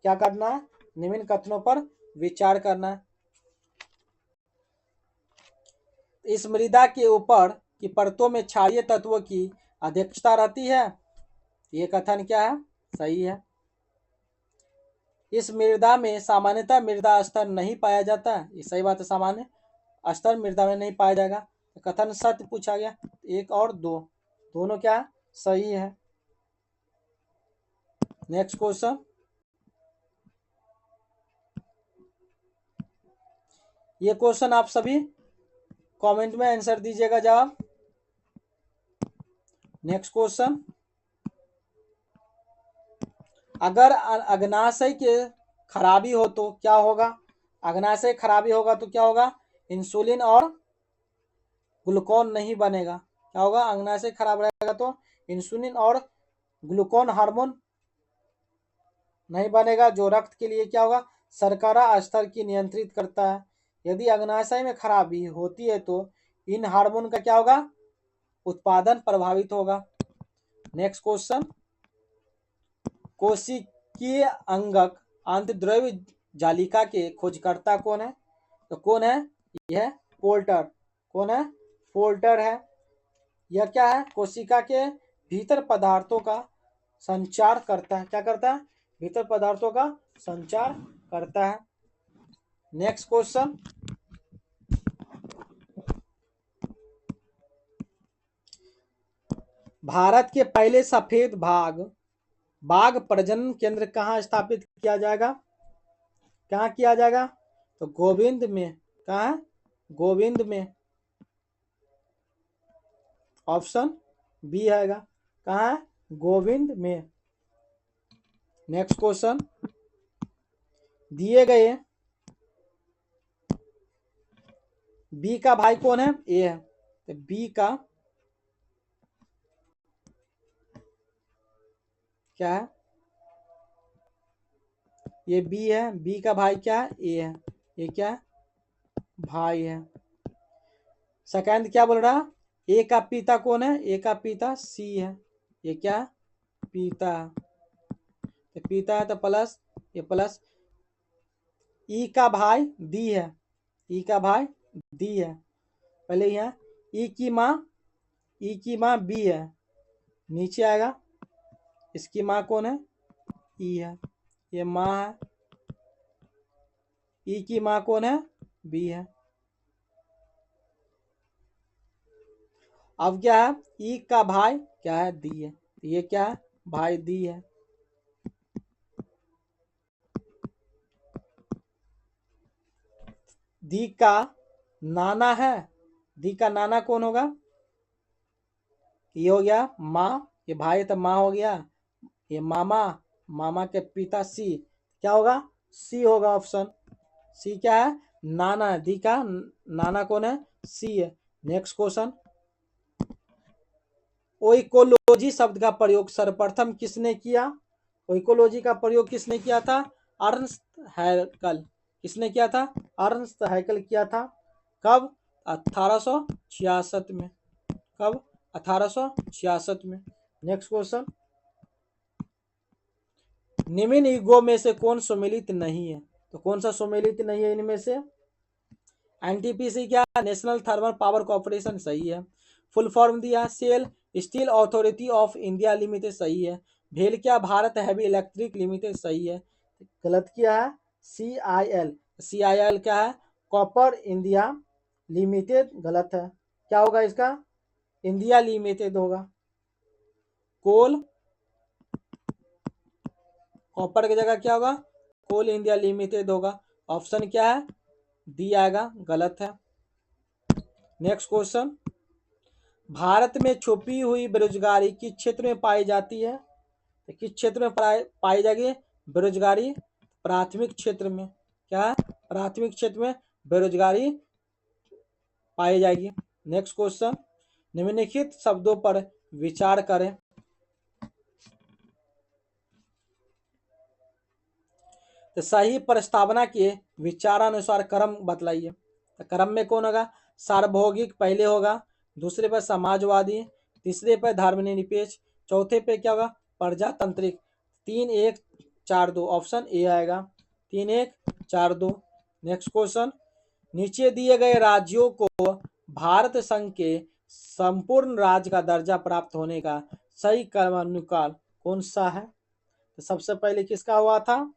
क्या करना है निम्न कथनों पर विचार करना है। इस मृदा के ऊपर की परतों में क्षारीय तत्वों की अध्यक्षता रहती है, ये कथन क्या है सही है। इस मृदा में सामान्यतः मृदा स्तर नहीं पाया जाता है, ये सही बात है, सामान्य स्तर मृदा में नहीं पाया जाएगा, तो कथन सत्य पूछा गया, 1 और 2 दोनों क्या सही है। नेक्स्ट क्वेश्चन, ये क्वेश्चन आप सभी कमेंट में आंसर दीजिएगा जवाब। नेक्स्ट क्वेश्चन, अगर अग्नाशय के खराबी हो तो क्या होगा, अग्नाशय खराबी होगा तो क्या होगा इंसुलिन और ग्लूकोन नहीं बनेगा, क्या होगा अग्नाशय खराब रहेगा तो इंसुलिन और ग्लूकोन हार्मोन नहीं बनेगा, जो रक्त के लिए क्या होगा शर्करा स्तर की नियंत्रित करता है। यदि अग्नाशय में खराबी होती है तो इन हार्मोन का क्या होगा उत्पादन प्रभावित होगा। नेक्स्ट क्वेश्चन, कोशिकीय अंगक अंतद्रव्य जालिका के खोजकर्ता कौन है? तो कौन है? यह पोल्टर। कौन है? पोल्टर है। यह क्या है? कोशिका के भीतर पदार्थों का संचार करता है। क्या करता है? भीतर पदार्थों का संचार करता है। नेक्स्ट क्वेश्चन, भारत के पहले सफेद बाघ प्रजनन केंद्र कहाँ स्थापित किया जाएगा? कहाँ किया जाएगा? तो गोविंद में। कहाँ है? गोविंद में। ऑप्शन बी आएगा। कहाँ है? गोविंद में। नेक्स्ट क्वेश्चन, दिए गए बी का भाई कौन है? ए है। तो बी का क्या है? ये बी है। बी का भाई क्या है? ए है। ये क्या है? भाई है। सेकंड क्या बोल रहा? ए का पिता कौन है? ए का पिता सी है। ये क्या है? पिता। तो पिता है तो प्लस, ये प्लस। ई का भाई दी है। ई का भाई दी है। पहले यहाँ ई की माँ बी है। नीचे आएगा, इसकी माँ कौन है? ई है। ये माँ है। ई की माँ कौन है? बी है। अब क्या है? ई का भाई क्या है? दी है। ये क्या है? भाई दी है। दी का नाना है। दी का नाना कौन होगा? ये हो गया माँ। ये भाई तो माँ हो गया। ये मामा। मामा के पिता सी। क्या होगा? सी होगा ऑप्शन। सी क्या है? नाना है। दी का नाना कौन है? सी है। नेक्स्ट क्वेश्चन, ओइकोलॉजी शब्द का प्रयोग सर्वप्रथम किसने किया? ओइकोलॉजी का प्रयोग किसने किया था? अर्नस्ट हैकल। किसने किया था? अर्नस्ट हैकल किया था। कब? 1866 में। कब? 1866 में। नेक्स्ट क्वेश्चन, निम्न युगों में से कौन सम्मिलित नहीं है? तो कौन सा सम्मिलित नहीं है इनमें से? एनटीपीसी क्या? नेशनल थर्मल पावर कॉर्पोरेशन सही है। फुल फॉर्म दिया SAIL steel authority of India limited सही है। भेल क्या? भारत हैवी इलेक्ट्रिक लिमिटेड सही है। गलत किया है CIL। CIL क्या है? Copper India limited. गलत है। क्या होगा इसका? इंडिया लिमिटेड होगा। कोल, कॉपर की जगह क्या होगा? कोल इंडिया लिमिटेड होगा। ऑप्शन क्या है? डी आएगा। गलत है। नेक्स्ट क्वेश्चन, भारत में छुपी हुई बेरोजगारी किस क्षेत्र में पाई जाती है? तो किस क्षेत्र में पाई जाएगी बेरोजगारी? प्राथमिक क्षेत्र में। क्या है? प्राथमिक क्षेत्र में बेरोजगारी पाई जाएगी। नेक्स्ट क्वेश्चन, निम्नलिखित शब्दों पर विचार करें। तो सही प्रस्तावना के विचारानुसार क्रम बतलाइए। तो क्रम में कौन होगा? सार्वभौगिक पहले होगा, दूसरे पर समाजवादी, तीसरे पर धर्मनिरपेक्ष, चौथे पे क्या होगा? प्रजातांत्रिक। 3-1-4-2 ऑप्शन ए आएगा। 3-1-4-2। नेक्स्ट क्वेश्चन, नीचे दिए गए राज्यों को भारत संघ के संपूर्ण राज्य का दर्जा प्राप्त होने का सही क्रमानुकाल कौन सा है? तो सबसे पहले किसका हुआ था?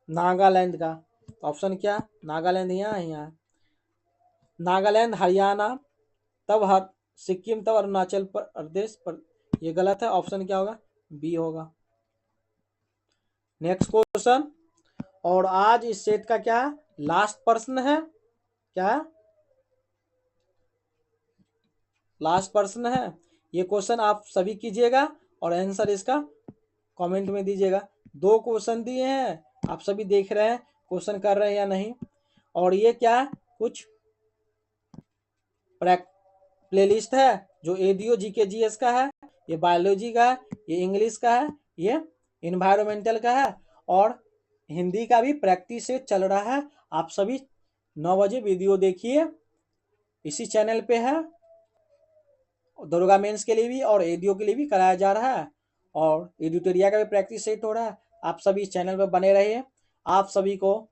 नागालैंड का। ऑप्शन क्या? नागालैंड यहाँ नागालैंड, हरियाणा, तब सिक्किम, तब अरुणाचल प्रदेश पर। ये गलत है। ऑप्शन क्या होगा? बी होगा। नेक्स्ट क्वेश्चन, और आज इस सेट का क्या है? लास्ट प्रश्न है। क्या है? लास्ट प्रश्न है। ये क्वेश्चन आप सभी कीजिएगा और आंसर इसका कमेंट में दीजिएगा। 2 क्वेश्चन दिए हैं, आप सभी देख रहे हैं क्वेश्चन कर रहे हैं या नहीं। और ये क्या है? कुछ प्लेलिस्ट है जो एडीओ जीके जीएस का है, ये बायोलॉजी का है, ये इंग्लिश का है, ये इन्वायरमेंटल का है, और हिंदी का भी प्रैक्टिस से चल रहा है। आप सभी 9 बजे वीडियो देखिए, इसी चैनल पे है। दुर्गा मेंस के लिए भी और एडीओ के लिए भी कराया जा रहा है, और एडिटोरिया का भी प्रैक्टिस सेट हो रहा है। आप सभी इस चैनल पर बने रहिए। आप सभी को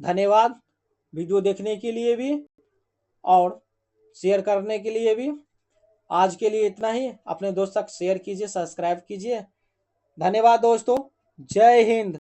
धन्यवाद वीडियो देखने के लिए भी और शेयर करने के लिए भी। आज के लिए इतना ही। अपने दोस्त तक शेयर कीजिए, सब्सक्राइब कीजिए। धन्यवाद दोस्तों। जय हिंद।